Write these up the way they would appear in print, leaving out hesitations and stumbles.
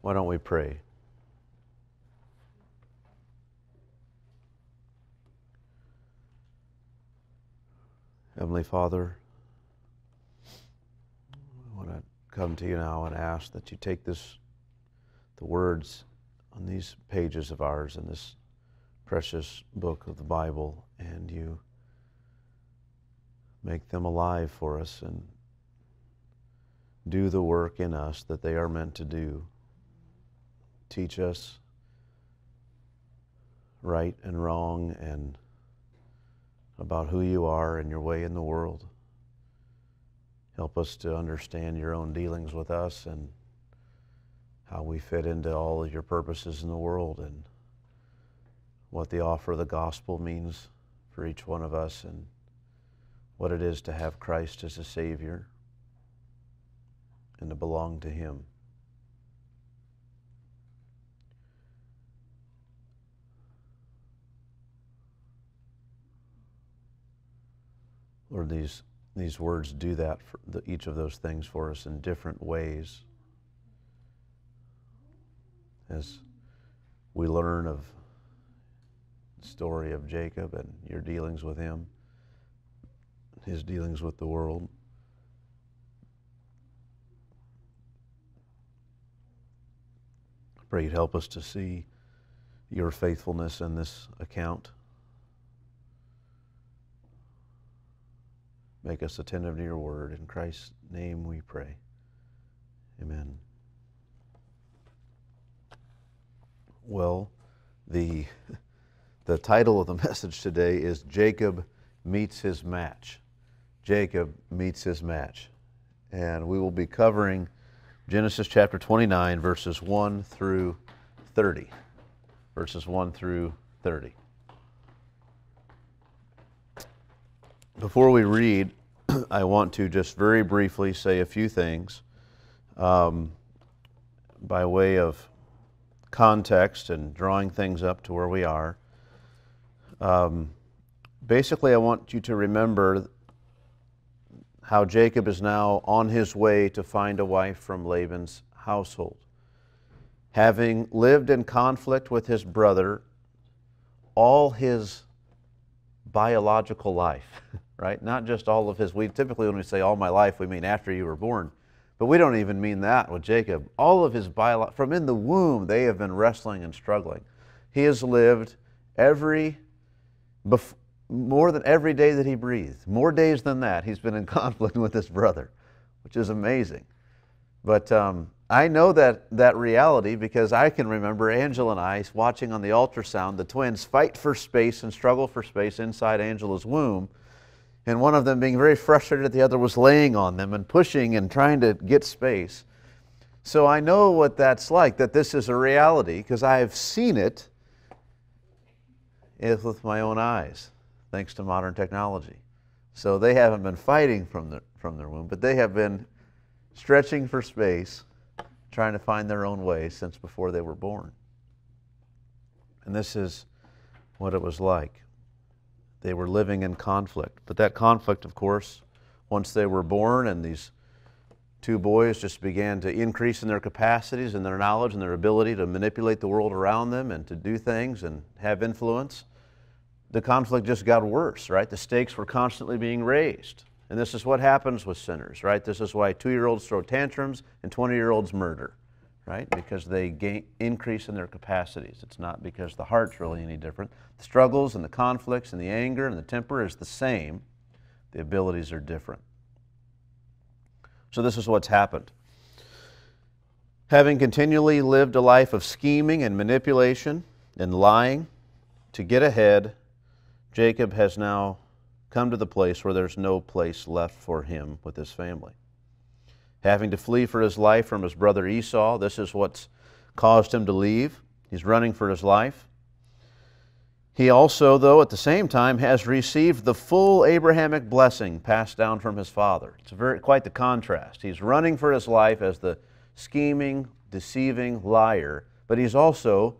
Why don't we pray? Heavenly Father, I want to come to you now and ask that you take the words on these pages of ours in this precious book of the Bible, and you make them alive for us and do the work in us that they are meant to do. Teach us right and wrong and about who you are and your way in the world. Help us to understand your own dealings with us and how we fit into all of your purposes in the world and what the offer of the gospel means for each one of us and what it is to have Christ as a Savior and to belong to Him. Lord, these words do that, for each of those things for us in different ways. As we learn of the story of Jacob and your dealings with him, his dealings with the world. I pray you'd help us to see your faithfulness in this account. Make us attentive to your word. In Christ's name we pray. Amen. Well, the title of the message today is Jacob Meets His Match. Jacob meets his match. And we will be covering Genesis chapter 29, verses 1 through 30. Verses 1 through 30. Before we read, I want to just very briefly say a few things by way of context and drawing things up to where we are. Basically, I want you to remember how Jacob is now on his way to find a wife from Laban's household. Having lived in conflict with his brother all his biological life, right? Not just all of his, typically when we say all my life, we mean after you were born. But we don't even mean that with Jacob. All of his from in the womb, they have been wrestling and struggling. He has lived more than every day that he breathed. More days than that, he's been in conflict with his brother, which is amazing. But I know that reality because I can remember Angela and I watching on the ultrasound the twins fight for space and struggle for space inside Angela's womb, and one of them being very frustrated, the other was laying on them and pushing and trying to get space. So I know what that's like, that this is a reality, because I have seen it with my own eyes, thanks to modern technology. So they haven't been fighting from their womb, but they have been stretching for space, trying to find their own way since before they were born. And this is what it was like. They were living in conflict. But that conflict, of course, once they were born and these two boys just began to increase in their capacities and their knowledge and their ability to manipulate the world around them and to do things and have influence, the conflict just got worse, right? The stakes were constantly being raised. And this is what happens with sinners, right? This is why 2-year-olds throw tantrums and 20-year-olds murder, right? Because they increase in their capacities. It's not because the heart's really any different. The struggles and the conflicts and the anger and the temper is the same. The abilities are different. So this is what's happened. Having continually lived a life of scheming and manipulation and lying to get ahead, Jacob has now come to the place where there's no place left for him with his family. Having to flee for his life from his brother Esau, this is what's caused him to leave. He's running for his life. He also, though, at the same time, has received the full Abrahamic blessing passed down from his father. It's quite the contrast. He's running for his life as the scheming, deceiving liar, but he's also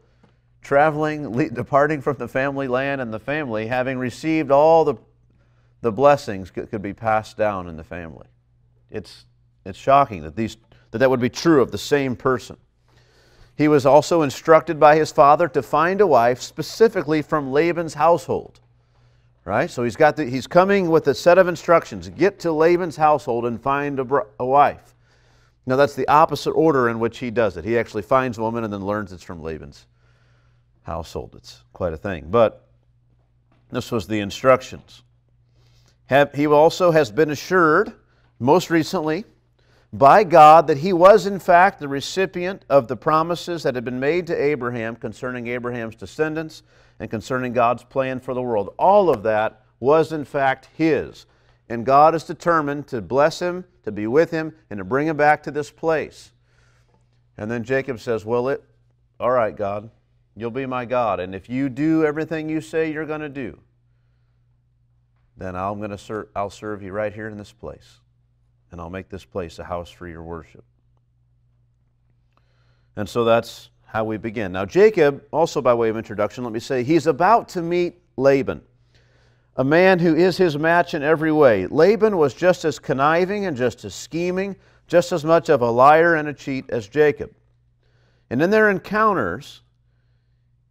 traveling, departing from the family land and the family, having received all the blessings that could be passed down in the family. It's shocking that that would be true of the same person. He was also instructed by his father to find a wife specifically from Laban's household. Right? So he's coming with a set of instructions. Get to Laban's household and find a wife. Now that's the opposite order in which he does it. He actually finds a woman and then learns it's from Laban's household. It's quite a thing. But this was the instructions. He also has been assured, most recently, by God that he was in fact the recipient of the promises that had been made to Abraham concerning Abraham's descendants and concerning God's plan for the world. All of that was in fact his. And God is determined to bless him, to be with him, and to bring him back to this place. And then Jacob says, well, all right, God, you'll be my God. And if you do everything you say you're going to do, then I'll serve you right here in this place. And I'll make this place a house for your worship. And so that's how we begin. Now Jacob, also by way of introduction, let me say, he's about to meet Laban, a man who is his match in every way. Laban was just as conniving and just as scheming, just as much of a liar and a cheat as Jacob. And in their encounters,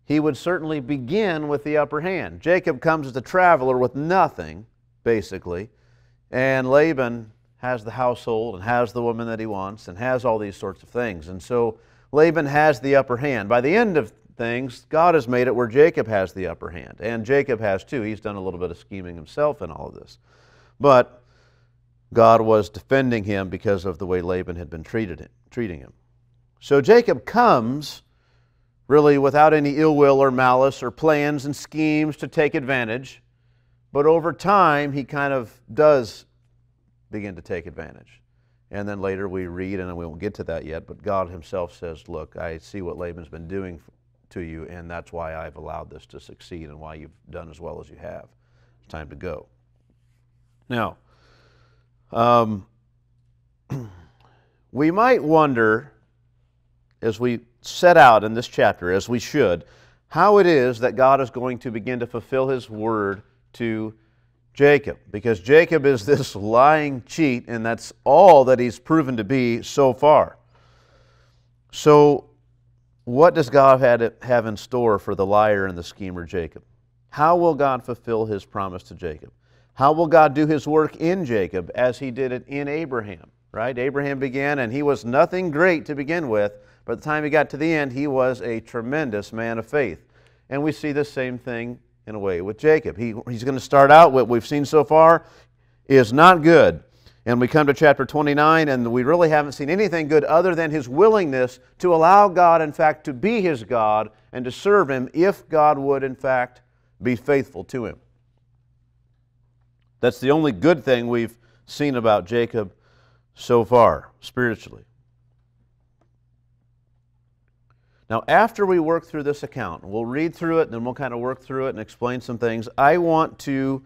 he would certainly begin with the upper hand. Jacob comes as a traveler with nothing, basically, and Laban has the household and has the woman that he wants and has all these sorts of things. And so Laban has the upper hand. By the end of things, God has made it where Jacob has the upper hand. And Jacob has too. He's done a little bit of scheming himself in all of this. But God was defending him because of the way Laban had been treating him. So Jacob comes really without any ill will or malice or plans and schemes to take advantage. But over time, he kind of does begin to take advantage. And then later we read, and we won't get to that yet, but God himself says, look, I see what Laban's been doing to you, and that's why I've allowed this to succeed and why you've done as well as you have. It's time to go. Now, we might wonder, as we set out in this chapter, as we should, how it is that God is going to begin to fulfill his word to Jacob, because Jacob is this lying cheat, and that's all that he's proven to be so far. So, what does God have in store for the liar and the schemer Jacob? How will God fulfill his promise to Jacob? How will God do his work in Jacob as he did it in Abraham? Right? Abraham began, and he was nothing great to begin with. By the time he got to the end, he was a tremendous man of faith. And we see the same thing in a way with Jacob. He's going to start out, what we've seen so far is not good. And we come to chapter 29, and we really haven't seen anything good other than his willingness to allow God, in fact, to be his God and to serve him if God would, in fact, be faithful to him. That's the only good thing we've seen about Jacob so far, spiritually. Now, after we work through this account, we'll read through it, and then we'll kind of work through it and explain some things. I want to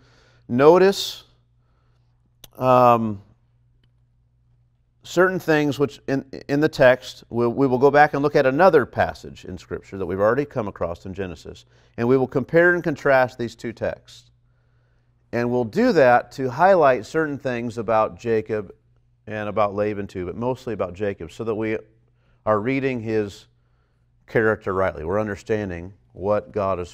notice certain things which in the text. We will go back and look at another passage in Scripture that we've already come across in Genesis, and we will compare and contrast these two texts. And we'll do that to highlight certain things about Jacob and about Laban too, but mostly about Jacob, so that we are reading his character rightly. We're understanding what God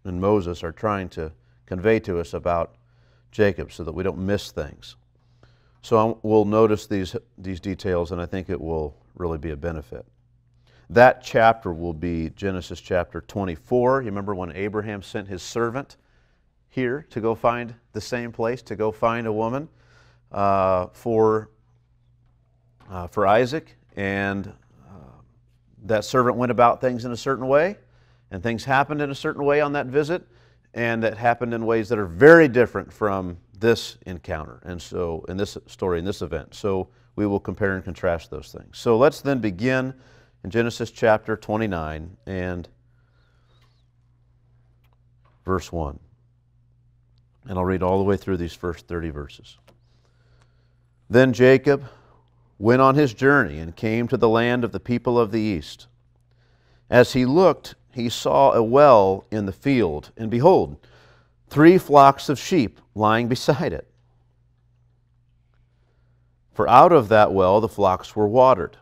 and Moses are trying to convey to us about Jacob, so that we don't miss things. So we'll notice these details, and I think it will really be a benefit. That chapter will be Genesis chapter 24. You remember when Abraham sent his servant here to go find the same place, to go find a woman for Isaac, and that servant went about things in a certain way, and things happened in a certain way on that visit, and that happened in ways that are very different from this encounter, and so in this story, in this event. So we will compare and contrast those things. So let's then begin in Genesis chapter 29 and verse 1. And I'll read all the way through these first 30 verses. Then Jacob went on his journey and came to the land of the people of the east. As he looked, he saw a well in the field, and behold, 3 flocks of sheep lying beside it. For out of that well the flocks were watered.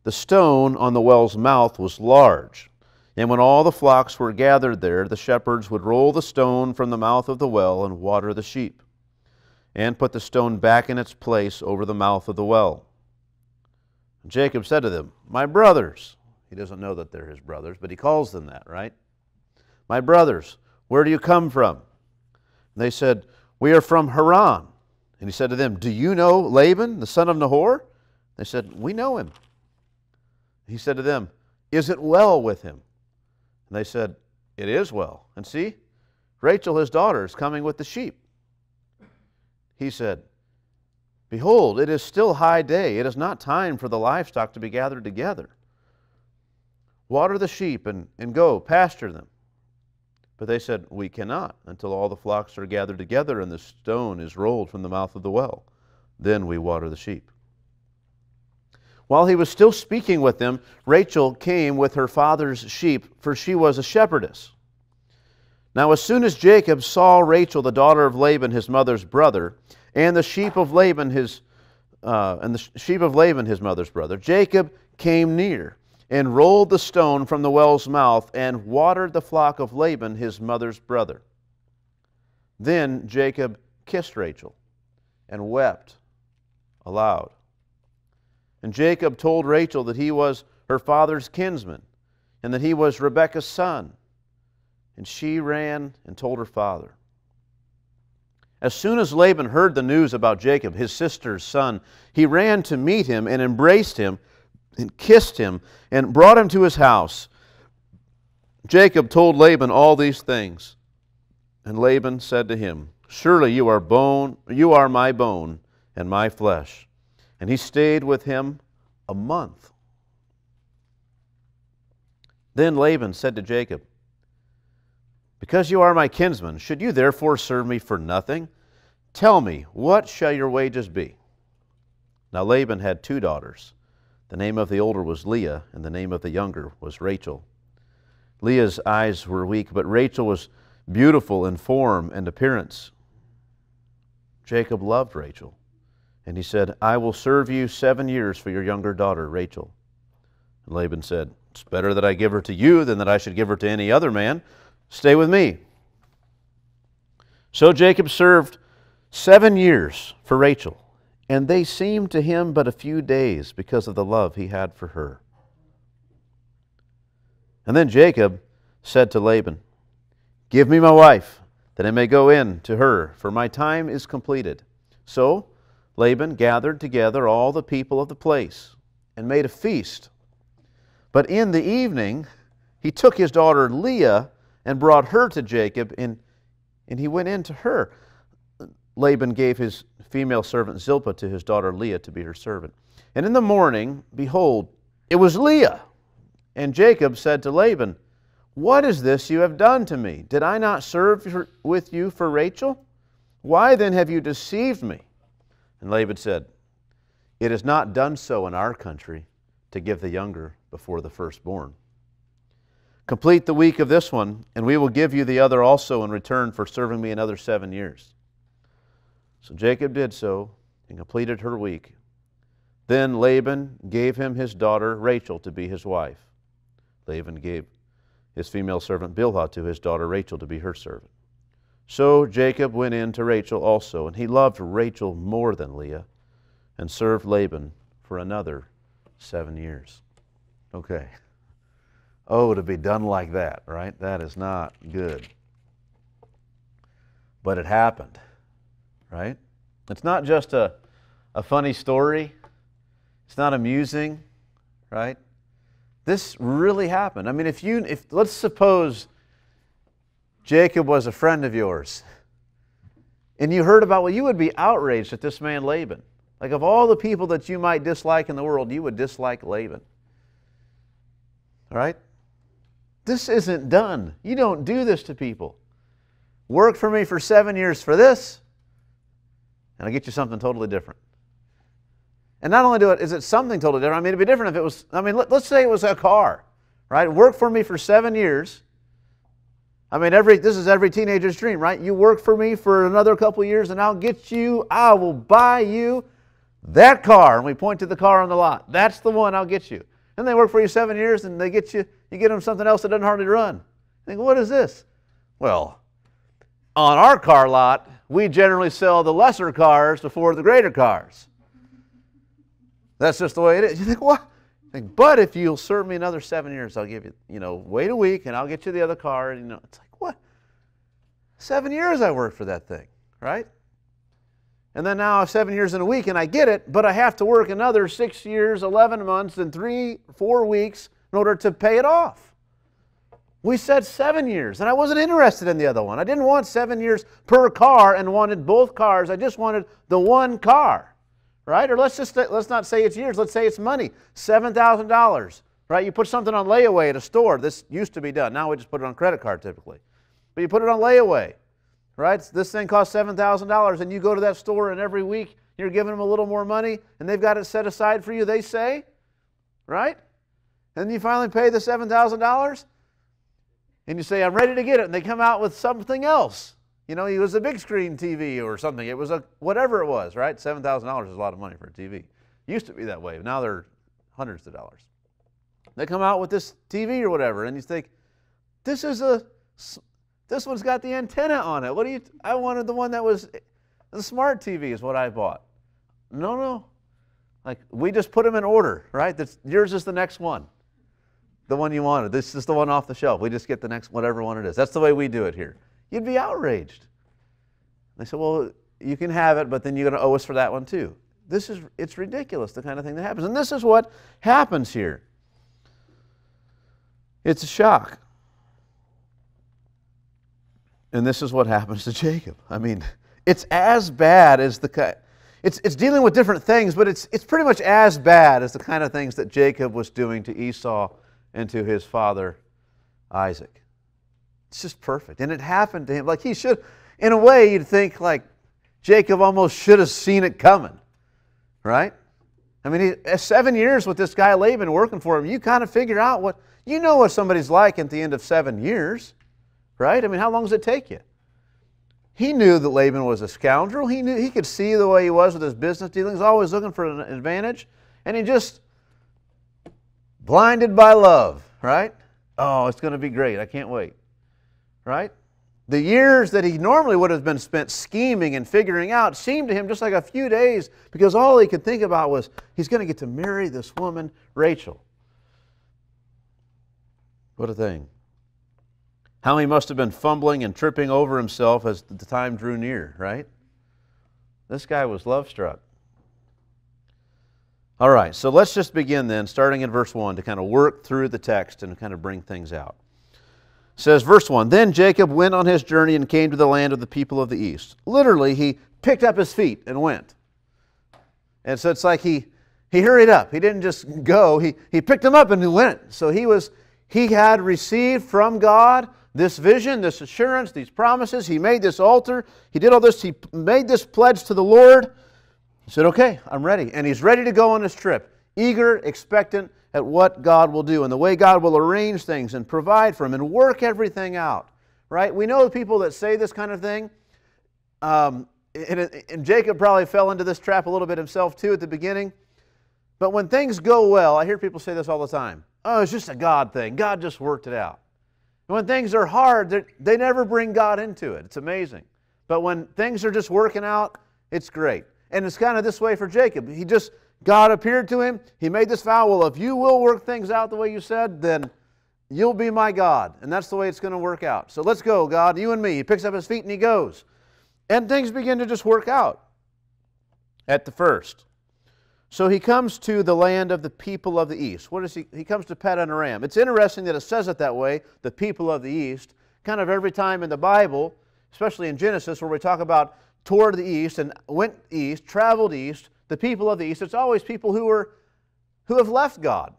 The stone on the well's mouth was large, and when all the flocks were gathered there, the shepherds would roll the stone from the mouth of the well and water the sheep, and put the stone back in its place over the mouth of the well. And Jacob said to them, "My brothers," he doesn't know that they're his brothers, but he calls them that, right? "My brothers, where do you come from?" And they said, "We are from Haran." And he said to them, "Do you know Laban, the son of Nahor?" They said, "We know him." He said to them, "Is it well with him?" And they said, "It is well. And see, Rachel his daughter is coming with the sheep." He said, "Behold, it is still high day. It is not time for the livestock to be gathered together. Water the sheep and go pasture them." But they said, "We cannot until all the flocks are gathered together and the stone is rolled from the mouth of the well. Then we water the sheep." While he was still speaking with them, Rachel came with her father's sheep, for she was a shepherdess. Now as soon as Jacob saw Rachel, the daughter of Laban, his mother's brother, and the sheep of Laban, his mother's brother, Jacob came near and rolled the stone from the well's mouth and watered the flock of Laban, his mother's brother. Then Jacob kissed Rachel and wept aloud. And Jacob told Rachel that he was her father's kinsman and that he was Rebekah's son. And she ran and told her father. As soon as Laban heard the news about Jacob, his sister's son, he ran to meet him and embraced him and kissed him and brought him to his house. Jacob told Laban all these things. And Laban said to him, "Surely you are my bone and my flesh." And he stayed with him a month. Then Laban said to Jacob, "Because you are my kinsman, should you therefore serve me for nothing? Tell me, what shall your wages be?" Now Laban had 2 daughters. The name of the older was Leah, and the name of the younger was Rachel. Leah's eyes were weak, but Rachel was beautiful in form and appearance. Jacob loved Rachel, and he said, "I will serve you 7 years for your younger daughter, Rachel." And Laban said, "It's better that I give her to you than that I should give her to any other man. Stay with me." So Jacob served 7 years for Rachel, and they seemed to him but a few days because of the love he had for her. And then Jacob said to Laban, "Give me my wife, that I may go in to her, for my time is completed." So Laban gathered together all the people of the place and made a feast. But in the evening he took his daughter Leah and brought her to Jacob, and he went in to her. Laban gave his female servant Zilpah to his daughter Leah to be her servant. And in the morning, behold, it was Leah. And Jacob said to Laban, "What is this you have done to me? Did I not serve with you for Rachel? Why then have you deceived me?" And Laban said, "It is not done so in our country to give the younger before the firstborn. Complete the week of this one, and we will give you the other also in return for serving me another 7 years." So Jacob did so and completed her week. Then Laban gave him his daughter Rachel to be his wife. Laban gave his female servant Bilhah to his daughter Rachel to be her servant. So Jacob went in to Rachel also, and he loved Rachel more than Leah, and served Laban for another 7 years. Okay. Oh, to be done like that, right? That is not good. But it happened, right? It's not just a funny story. It's not amusing, right? This really happened. I mean, if let's suppose Jacob was a friend of yours, and you heard about, well, you would be outraged at this man Laban. Like, of all the people that you might dislike in the world, you would dislike Laban. All right? This isn't done. You don't do this to people. Work for me for 7 years for this, and I'll get you something totally different. And not only is it something totally different, I mean, it'd be different if it was, let's say it was a car, right? Work for me for 7 years. I mean, this is every teenager's dream, right? You work for me for another couple years and I will buy you that car. And we point to the car on the lot. That's the one, I'll get you. And they work for you 7 years, and you get them something else that doesn't hardly run. You think, what is this? Well, on our car lot, we generally sell the lesser cars before the greater cars. That's just the way it is. You think, what? You think, but if you'll serve me another 7 years, I'll give you, wait a week, and I'll get you the other car. And, it's like, what? 7 years I worked for that thing, right? And then now 7 years and a week, and I get it, but I have to work another 6 years, 11 months, and 4 weeks in order to pay it off. We said 7 years, and I wasn't interested in the other one. I didn't want 7 years per car and wanted both cars. I just wanted the one car, right? Or let's not say it's years. Let's say it's money, $7,000, right? You put something on layaway at a store. This used to be done. Now we just put it on credit card typically. But you put it on layaway. Right? This thing costs $7,000, and you go to that store, and every week you're giving them a little more money, and they've got it set aside for you, they say, right? And you finally pay the $7,000, and you say, I'm ready to get it, and they come out with something else. It was a big screen TV or something. It was whatever it was, right? $7,000 is a lot of money for a TV. Used to be that way. Now they're hundreds of dollars. They come out with this TV or whatever, and you think, this one's got the antenna on it. I wanted the one that was, the smart TV is what I bought. No. Like, we just put them in order, right? Yours is the next one. The one you wanted. This is the one off the shelf. We just get the next, whatever one it is. That's the way we do it here. You'd be outraged. They said, well, you can have it, but then you're going to owe us for that one too. It's ridiculous, the kind of thing that happens. And this is what happens here. It's a shock. And this is what happens to Jacob. I mean, it's as bad as it's dealing with different things, but it's pretty much as bad as the kind of things that Jacob was doing to Esau and to his father Isaac. It's just perfect. And it happened to him. Like, he should, in a way, you'd think like Jacob almost should have seen it coming. Right? I mean, 7 years with this guy Laban working for him, you kind of figure out what somebody's like at the end of 7 years. Right? I mean, how long does it take you? He knew that Laban was a scoundrel. He could see the way he was with his business dealings, always looking for an advantage. And he just blinded by love, right? Oh, it's going to be great. I can't wait. Right? The years that he normally would have been spent scheming and figuring out seemed to him just like a few days, because all he could think about was he's going to get to marry this woman, Rachel. What a thing. How he must have been fumbling and tripping over himself as the time drew near, right? This guy was love-struck. All right, so let's just begin then, starting in verse 1, to kind of work through the text and kind of bring things out. It says, verse 1, Then Jacob went on his journey and came to the land of the people of the east. Literally, he picked up his feet and went. And so it's like he hurried up. He didn't just go. He picked them up and he went. So he had received from God this vision, this assurance, these promises. He made this altar. He did all this. He made this pledge to the Lord. He said, okay, I'm ready. And he's ready to go on his trip, eager, expectant at what God will do and the way God will arrange things and provide for him and work everything out, right? We know the people that say this kind of thing. And Jacob probably fell into this trap a little bit himself too at the beginning. But when things go well, I hear people say this all the time. Oh, it's just a God thing. God just worked it out. And when things are hard, they never bring God into it. It's amazing. But when things are just working out, it's great. And it's kind of this way for Jacob. God appeared to him. He made this vow, well, if you will work things out the way you said, then you'll be my God. And that's the way it's going to work out. So let's go, God, you and me. He picks up his feet and he goes. And things begin to just work out at the first. So he comes to the land of the people of the east. What is he? He comes to Padan Aram. It's interesting that it says it that way, the people of the east. Kind of every time in the Bible, especially in Genesis, where we talk about toward the east and went east, traveled east, the people of the east, it's always people who have left God.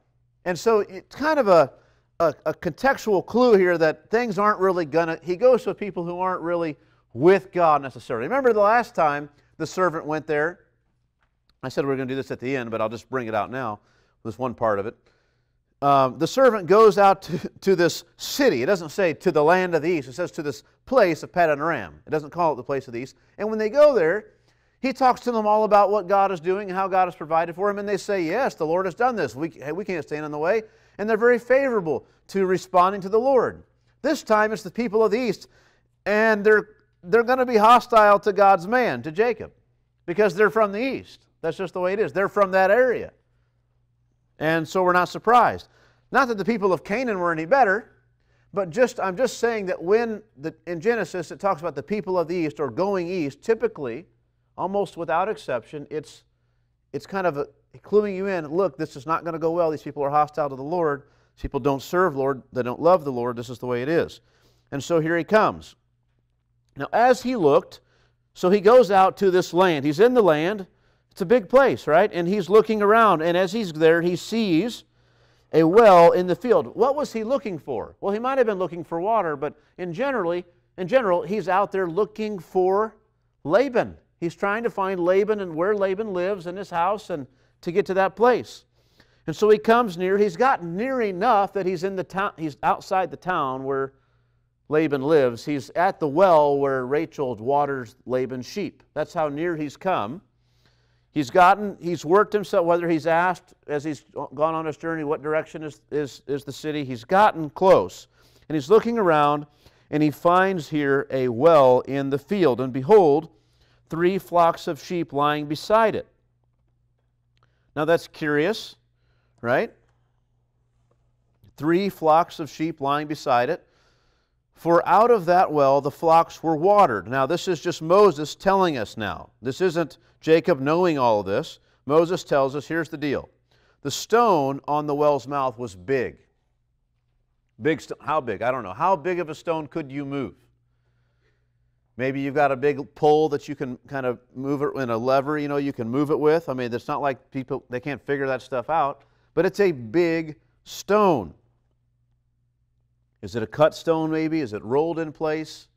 And so it's kind of a contextual clue here that things aren't really he goes to people who aren't really with God necessarily. Remember the last time the servant went there? I said we were going to do this at the end, but I'll just bring it out now. This one part of it. The servant goes out to this city. It doesn't say to the land of the east. It says to this place of Padan Aram. It doesn't call it the place of the east. And when they go there, He talks to them all about what God is doing and how God has provided for him, and they say, yes, the Lord has done this. We can't stand in the way. And they're very favorable to responding to the Lord. This time it's the people of the east, and they're going to be hostile to God's man, to Jacob, because they're from the east. That's just the way it is. They're from that area. And so we're not surprised. Not that the people of Canaan were any better, but I'm just saying that in Genesis it talks about the people of the east or going east, typically, almost without exception, it's kind of cluing you in, look, this is not going to go well. These people are hostile to the Lord. These people don't serve the Lord. They don't love the Lord. This is the way it is. And so here he comes. Now, as he looked, so he goes out to this land. He's in the land. It's a big place, right? And he's looking around. And as he's there, he sees a well in the field. What was he looking for? Well, he might have been looking for water, but in general, he's out there looking for Laban. He's trying to find Laban and where Laban lives in his house and to get to that place. And so he comes near. He's gotten near enough that he's in the town. He's outside the town where Laban lives. He's at the well where Rachel waters Laban's sheep. That's how near he's come. He's worked himself, whether he's asked as he's gone on his journey, what direction is the city, he's gotten close. And he's looking around, and he finds here a well in the field. And behold, 3 flocks of sheep lying beside it. Now that's curious, right? 3 flocks of sheep lying beside it. For out of that well the flocks were watered. Now this is just Moses telling us now. This isn't Jacob knowing all of this. Moses tells us, here's the deal. The stone on the well's mouth was big. How big? I don't know. How big of a stone could you move? Maybe you've got a big pole that you can kind of move it in a lever, you can move it with. I mean, it's not like they can't figure that stuff out. But it's a big stone. Is it a cut stone maybe? Is it rolled in place?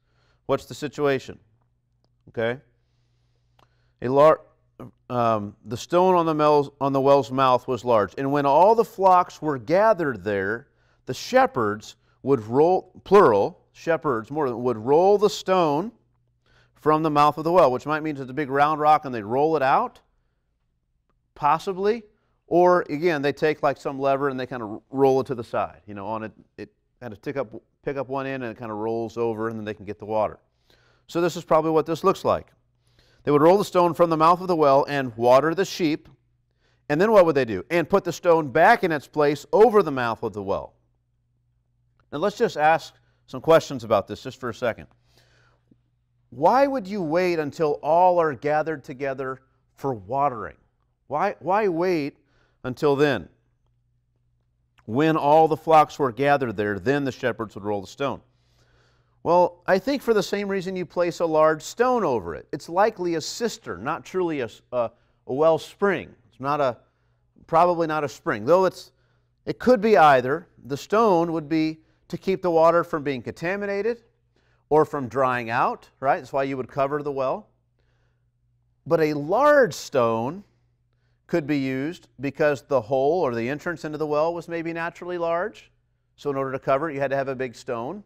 What's the situation? Okay. The stone on the well's mouth was large. And when all the flocks were gathered there, the shepherds would roll, plural, shepherds, more than would roll the stone from the mouth of the well, which might mean it's a big round rock and they roll it out, possibly. Or again, they take like some lever and they kind of roll it to the side. On it kind of pick up one end and it kind of rolls over, and then they can get the water. So this is probably what this looks like. They would roll the stone from the mouth of the well and water the sheep. And then what would they do? And put the stone back in its place over the mouth of the well. Now let's just ask some questions about this just for a second. Why would you wait until all are gathered together for watering? Why wait until then? When all the flocks were gathered there, then the shepherds would roll the stone. Well, I think for the same reason you place a large stone over it. It's likely a cistern, not truly a well spring. It's probably not a spring, though it could be either. The stone would be to keep the water from being contaminated or from drying out, right? That's why you would cover the well. But a large stone could be used because the hole or the entrance into the well was maybe naturally large. So in order to cover it, you had to have a big stone.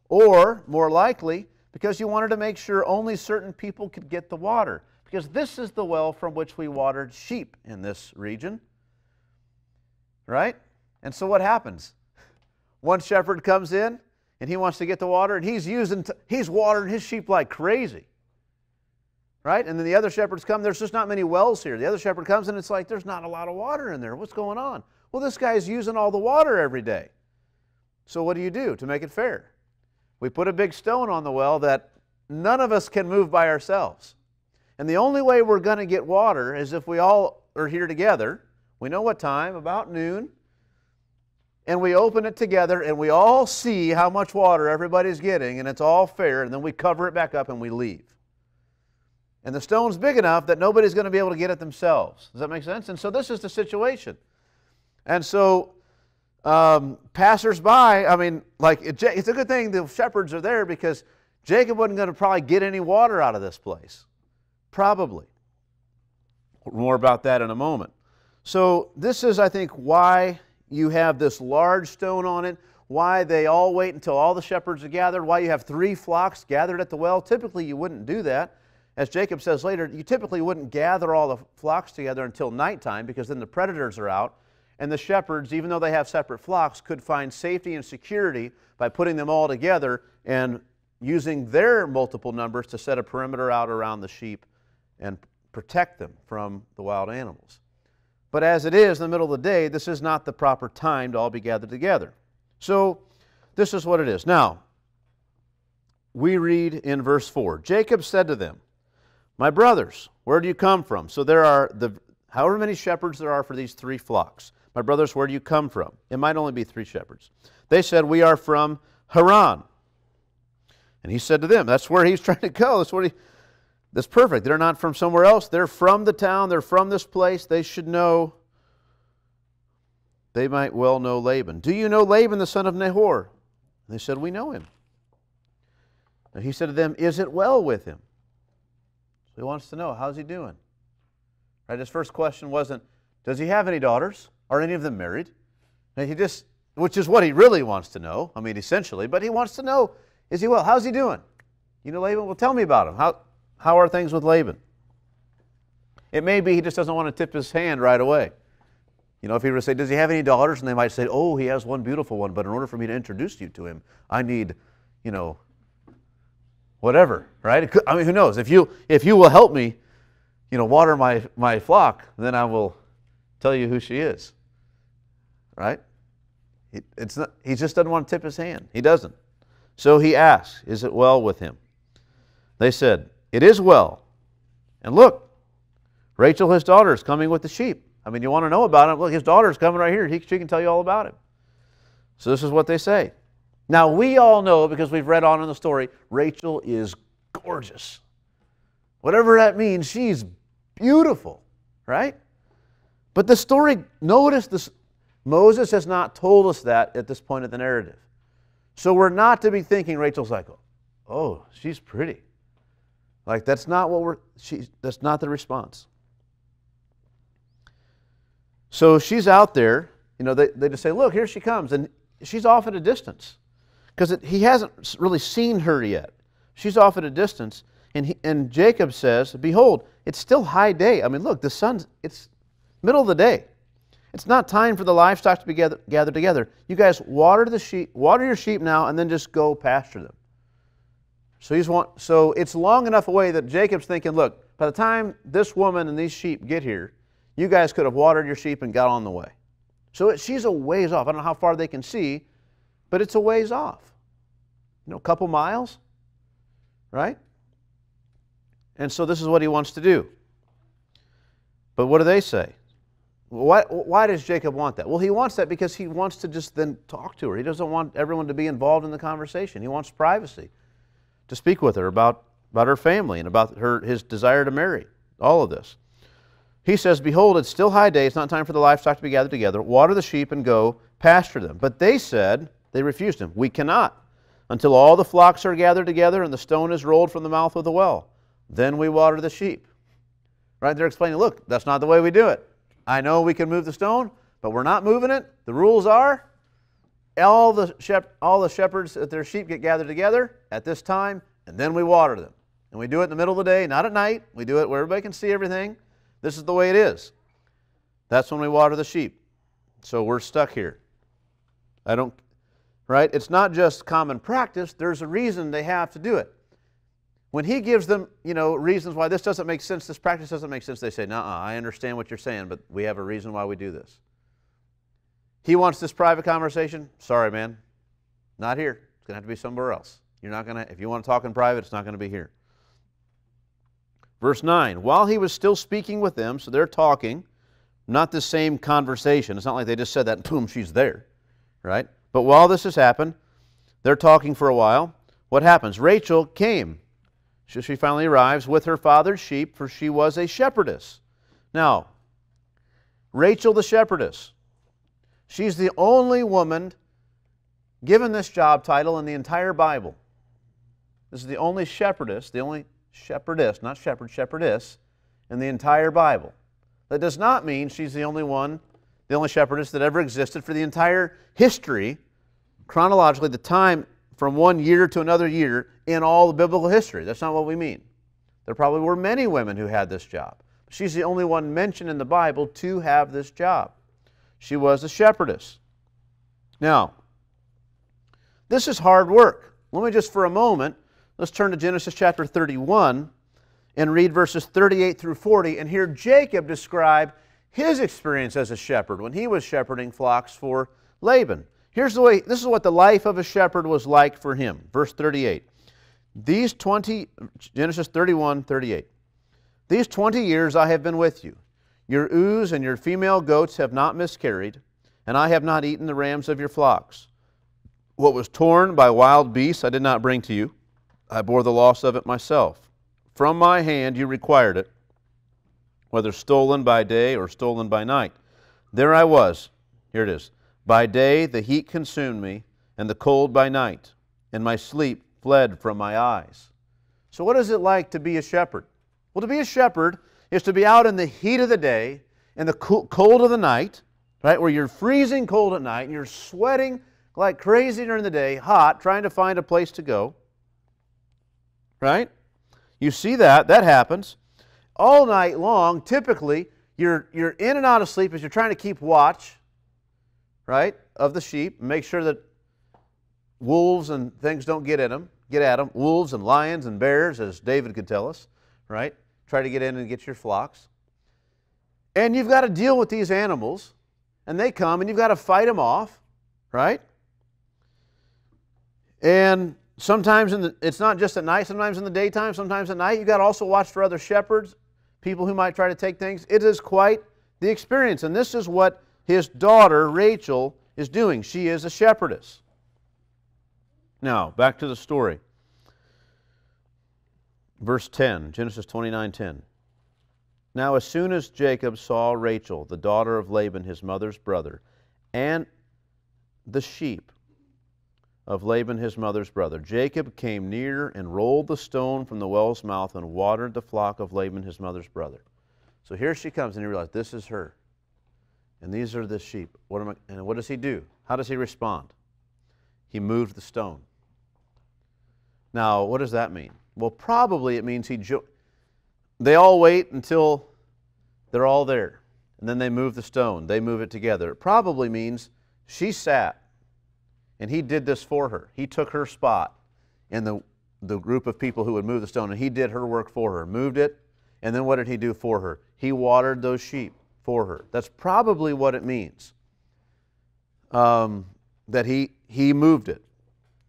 Or, more likely, because you wanted to make sure only certain people could get the water. Because this is the well from which we watered sheep in this region. Right? And so what happens? One shepherd comes in and he wants to get the water, and he's watering his sheep like crazy. Right? And then the other shepherds come. There's just not many wells here. The other shepherd comes and it's like there's not a lot of water in there. What's going on? Well, this guy's using all the water every day. So what do you do to make it fair? We put a big stone on the well that none of us can move by ourselves. And the only way we're going to get water is if we all are here together. We know what time, about noon. And we open it together and we all see how much water everybody's getting, and it's all fair, and then we cover it back up and we leave. And the stone's big enough that nobody's going to be able to get it themselves. Does that make sense? And so this is the situation. And so passersby, it's a good thing the shepherds are there, because Jacob wasn't going to probably get any water out of this place. Probably. More about that in a moment. So this is, I think, why you have this large stone on it, why they all wait until all the shepherds are gathered, why you have 3 flocks gathered at the well. Typically you wouldn't do that. as Jacob says later, you typically wouldn't gather all the flocks together until nighttime because then the predators are out. And the shepherds, even though they have separate flocks, could find safety and security by putting them all together and using their multiple numbers to set a perimeter out around the sheep and protect them from the wild animals. But as it is in the middle of the day, this is not the proper time to all be gathered together. So this is what it is. Now, we read in verse 4, Jacob said to them, my brothers, where do you come from? So there are however many shepherds there are for these 3 flocks. My brothers, where do you come from? It might only be 3 shepherds. They said, we are from Haran. And he said to them, that's where he's trying to go. That's perfect. They're not from somewhere else. They're from the town. They're from this place. They should know. They might well know Laban. Do you know Laban, the son of Nahor? And they said, we know him. And he said to them, is it well with him? So he wants to know, how's he doing? Right? His first question wasn't, does he have any daughters? Are any of them married? And which is what he really wants to know, I mean, essentially, but he wants to know, is he well? How's he doing? You know Laban? Well, tell me about him. How are things with Laban? It may be he just doesn't want to tip his hand right away. You know, if he were to say, does he have any daughters? And they might say, oh, he has one beautiful one, but in order for me to introduce you to him, I need, whatever, right? I mean, who knows? If you will help me, water my flock, then I will tell you who she is, right? He just doesn't want to tip his hand. He doesn't. So he asks, is it well with him? They said, it is well. And look, Rachel, his daughter, is coming with the sheep. I mean, you want to know about him? Look, his daughter's coming right here. She can tell you all about him. So this is what they say. Now, we all know, because we've read on in the story, Rachel is gorgeous. Whatever that means, she's beautiful, right? But the story, notice this, Moses has not told us that at this point of the narrative. So we're not to be thinking Rachel's like, oh, she's pretty. Like, that's not what that's not the response. So she's out there, they just say, look, here she comes. And she's off at a distance because he hasn't really seen her yet. She's off at a distance. And Jacob says, behold, it's still high day. I mean, look, it's middle of the day. It's not time for the livestock to be gathered together. You guys water your sheep now, and then just go pasture them. So it's long enough away that Jacob's thinking, look, by the time this woman and these sheep get here, you guys could have watered your sheep and got on the way. So she's a ways off. I don't know how far they can see, but it's a ways off. A couple miles, right? And so this is what he wants to do. But what do they say? Why does Jacob want that? Well, he wants that because he wants to just then talk to her. He doesn't want everyone to be involved in the conversation. He wants privacy to speak with her about her family and about his desire to marry, all of this. He says, behold, it's still high day. It's not time for the livestock to be gathered together. Water the sheep and go pasture them. But they refused him. We cannot until all the flocks are gathered together and the stone is rolled from the mouth of the well. Then we water the sheep. Right? They're explaining, look, that's not the way we do it. I know we can move the stone, but we're not moving it. The rules are all the shepherds at their sheep get gathered together at this time, and then we water them. And we do it in the middle of the day, not at night. We do it where everybody can see everything. This is the way it is. That's when we water the sheep. So we're stuck here. Right? It's not just common practice. There's a reason they have to do it. When he gives them, reasons why this doesn't make sense, this practice doesn't make sense, they say, "Nuh-uh, I understand what you're saying, but we have a reason why we do this." He wants this private conversation. Sorry, man. Not here. It's going to have to be somewhere else. If you want to talk in private, it's not going to be here. Verse 9, while he was still speaking with them, so they're talking, not the same conversation. It's not like they just said that and boom, she's there, right? But while this has happened, they're talking for a while. What happens? Rachel came. She finally arrives with her father's sheep, for she was a shepherdess. Now, Rachel the shepherdess, she's the only woman given this job title in the entire Bible. This is the only shepherdess, not shepherd, shepherdess, in the entire Bible. That does not mean she's the only shepherdess that ever existed for the entire history, chronologically, the time from one year to another year in all the biblical history. That's not what we mean. There probably were many women who had this job. She's the only one mentioned in the Bible to have this job. She was a shepherdess. Now, this is hard work. Let me just for a moment, let's turn to Genesis chapter 31 and read verses 38 through 40 and hear Jacob describe his experience as a shepherd when he was shepherding flocks for Laban. This is what the life of a shepherd was like for him. Verse 38. Genesis 31, 38. These 20 years I have been with you. Your ewes and your female goats have not miscarried, and I have not eaten the rams of your flocks. What was torn by wild beasts I did not bring to you. I bore the loss of it myself. From my hand you required it, whether stolen by day or stolen by night. There I was. Here it is. By day the heat consumed me, and the cold by night, and my sleep fled from my eyes. So what is it like to be a shepherd? Well, to be a shepherd is to be out in the heat of the day, in the cold of the night, right, where you're freezing cold at night, and you're sweating like crazy during the day, hot, trying to find a place to go. Right? You see that happens. All night long, typically, you're in and out of sleep as you're trying to keep watch, right, of the sheep, and make sure that wolves and things don't get at them. Wolves and lions and bears, as David could tell us, right? Try to get in and get your flocks. And you've got to deal with these animals, and they come, and you've got to fight them off, right? And sometimes it's not just at night, sometimes in the daytime, sometimes at night. You've got to also watch for other shepherds, people who might try to take things. It is quite the experience, and this is what his daughter, Rachel, is doing. She is a shepherdess. Now, back to the story. Verse 10, Genesis 29:10. Now as soon as Jacob saw Rachel, the daughter of Laban, his mother's brother, and the sheep of Laban, his mother's brother, Jacob came near and rolled the stone from the well's mouth and watered the flock of Laban, his mother's brother. So here she comes, and he realized this is her. And these are the sheep. And what does he do? How does he respond? He moved the stone. Now, what does that mean? Well, probably it means they all wait until they're all there. And then they move the stone. They move it together. It probably means she sat, and he did this for her. He took her spot in the group of people who would move the stone, and he did her work for her. Moved it, and then what did he do for her? He watered those sheep for her. That's probably what it means. That he moved it,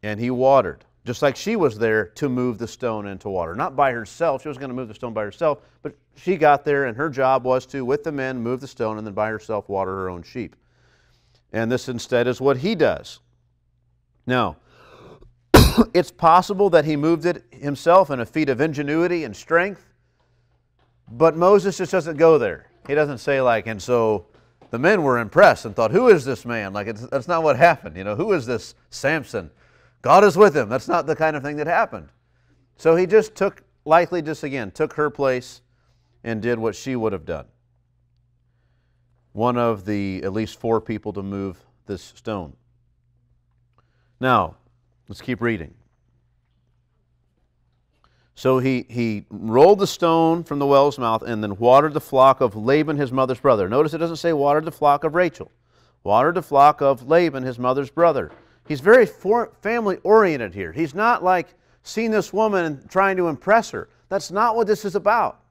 and he watered. Just like she was there to move the stone into water. Not by herself. She was going to move the stone by herself, but she got there, and her job was to, with the men, move the stone, and then by herself water her own sheep. And this instead is what he does. Now, it's possible that he moved it himself in a feat of ingenuity and strength, but Moses just doesn't go there. He doesn't say like, and so the men were impressed and thought, who is this man? Like, that's not what happened. Who is this Samson? God is with him. That's not the kind of thing that happened. So he just took her place and did what she would have done. One of the at least 4 people to move this stone. Now, let's keep reading. So he rolled the stone from the well's mouth and then watered the flock of Laban, his mother's brother. Notice it doesn't say watered the flock of Rachel. Watered the flock of Laban, his mother's brother. He's very family-oriented here. He's not like seeing this woman and trying to impress her. That's not what this is about.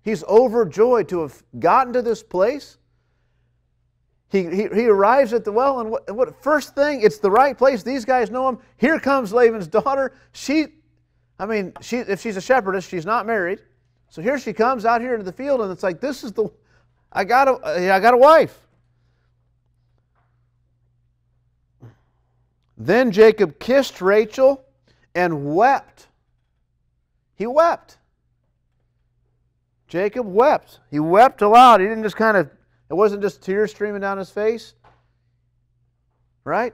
He's overjoyed to have gotten to this place. He arrives at the well, and what first thing, it's the right place. These guys know him. Here comes Laban's daughter. If she's a shepherdess, she's not married. So here she comes out here into the field, and it's like, I got a wife. Then Jacob kissed Rachel and wept. He wept. Jacob wept. He wept aloud. He didn't just it wasn't just tears streaming down his face. Right?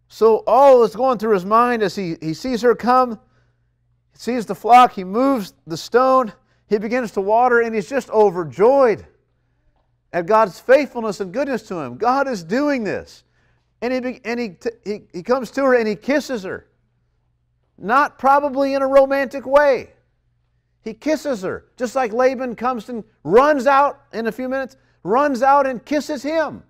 So all that's going through his mind as he sees her come, he sees the flock, he moves the stone, he begins to water, and he's just overjoyed at God's faithfulness and goodness to him. God is doing this. And he comes to her and he kisses her. Not probably in a romantic way. He kisses her, just like Laban comes and runs out in a few minutes, runs out and kisses him.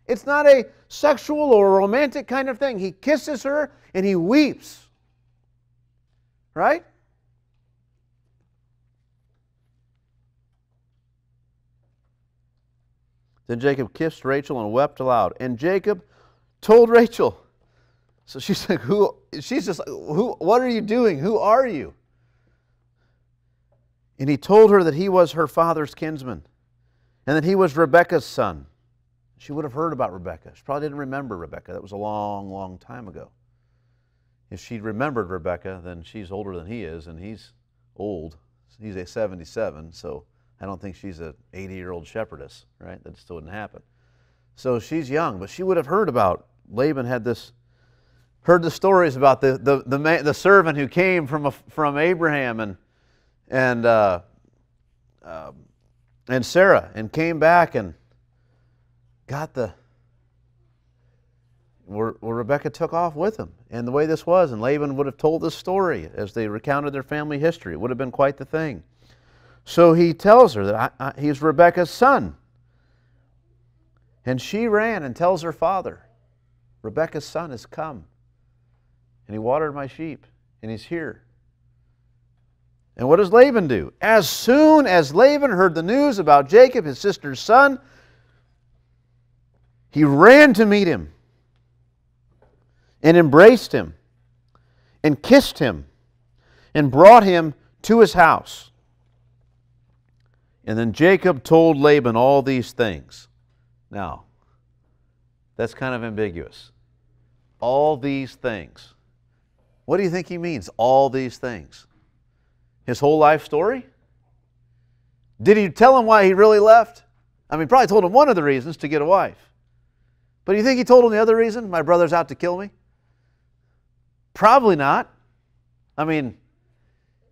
It's not a sexual or romantic kind of thing. He kisses her and he weeps. Right? Then Jacob kissed Rachel and wept aloud. And Jacob told Rachel. So she's like, she's just like, what are you doing? Who are you? And he told her that he was her father's kinsman and that he was Rebekah's son. She would have heard about Rebekah. She probably didn't remember Rebekah. That was a long, long time ago. If she'd remembered Rebekah, then she's older than he is, and he's old. He's a 77, so I don't think she's an 80-year-old shepherdess, right? That just wouldn't happen. So she's young, but she would have heard about, Laban had this, heard the stories about the servant who came from Abraham and Sarah, and came back and got where Rebekah took off with him. And the way this was, and Laban would have told this story as they recounted their family history. It would have been quite the thing. So he tells her that he's Rebekah's son. And she ran and tells her father, Rebekah's son has come. And he watered my sheep, and he's here. And what does Laban do? As soon as Laban heard the news about Jacob, his sister's son, he ran to meet him and embraced him and kissed him and brought him to his house. And then Jacob told Laban all these things. Now, that's kind of ambiguous. All these things. What do you think he means, all these things? His whole life story? Did he tell him why he really left? I mean, probably told him one of the reasons, to get a wife. But do you think he told him the other reason? My brother's out to kill me? Probably not. I mean,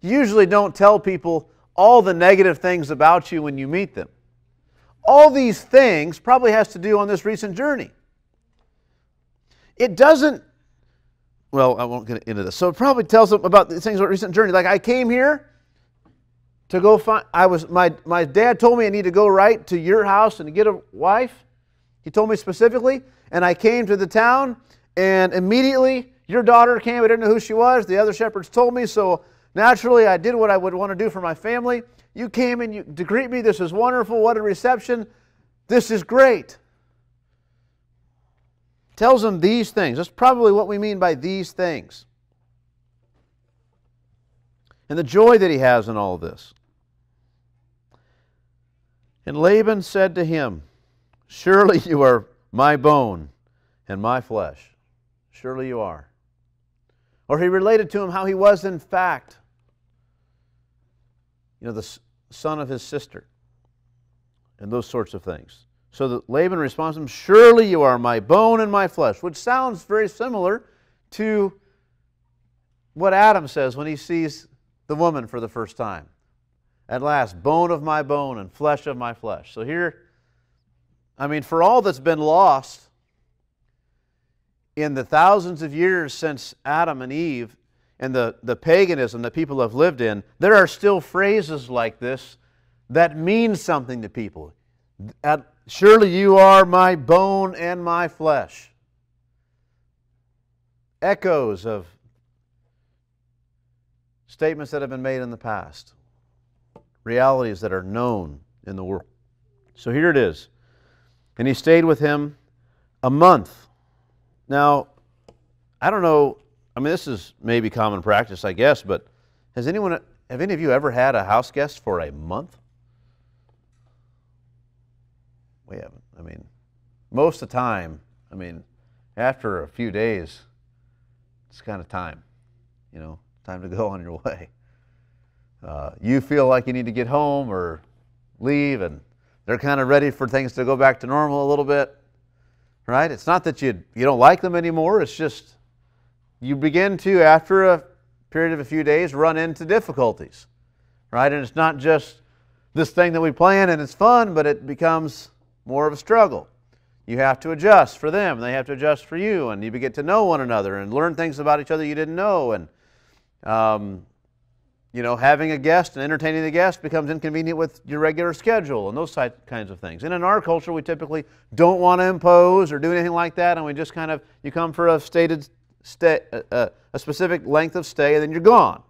you usually don't tell people all the negative things about you when you meet them. All these things probably has to do on this recent journey. It doesn't, well, I won't get into this. So it probably tells them about the things about recent journey. Like, I came here to go find, my dad told me I need to go right to your house and to get a wife. He told me specifically, and I came to the town, and immediately your daughter came. I didn't know who she was. The other shepherds told me, so naturally I did what I would want to do for my family. You came to greet me. This is wonderful. What a reception. This is great. Tells them these things. That's probably what we mean by these things. And the joy that he has in all of this. And Laban said to him, surely you are my bone and my flesh. Surely you are. Or he related to him how he was in fact, the son of his sister. And those sorts of things. So that Laban responds to him, surely you are my bone and my flesh. Which sounds very similar to what Adam says when he sees the woman for the first time. At last, bone of my bone and flesh of my flesh. So here, I mean, for all that's been lost in the thousands of years since Adam and Eve and the paganism that people have lived in, there are still phrases like this that mean something to people. Surely you are my bone and my flesh. Echoes of statements that have been made in the past. Realities that are known in the world. So here it is. And he stayed with him a month. Now, I don't know, I mean, this is maybe common practice, I guess, but have any of you ever had a house guest for a month? We haven't. I mean, most of the time, I mean, after a few days, it's kind of time, time to go on your way. You feel like you need to get home or leave, and they're kind of ready for things to go back to normal a little bit, right? It's not that you don't like them anymore. It's just you begin to, after a period of a few days, run into difficulties, right? And it's not just this thing that we plan and it's fun, but it becomes more of a struggle. You have to adjust for them, they have to adjust for you, and you get to know one another and learn things about each other you didn't know, and having a guest and entertaining the guest becomes inconvenient with your regular schedule and those kinds of things. And in our culture, we typically don't want to impose or do anything like that, and we just you come for a specific length of stay, and then you're gone.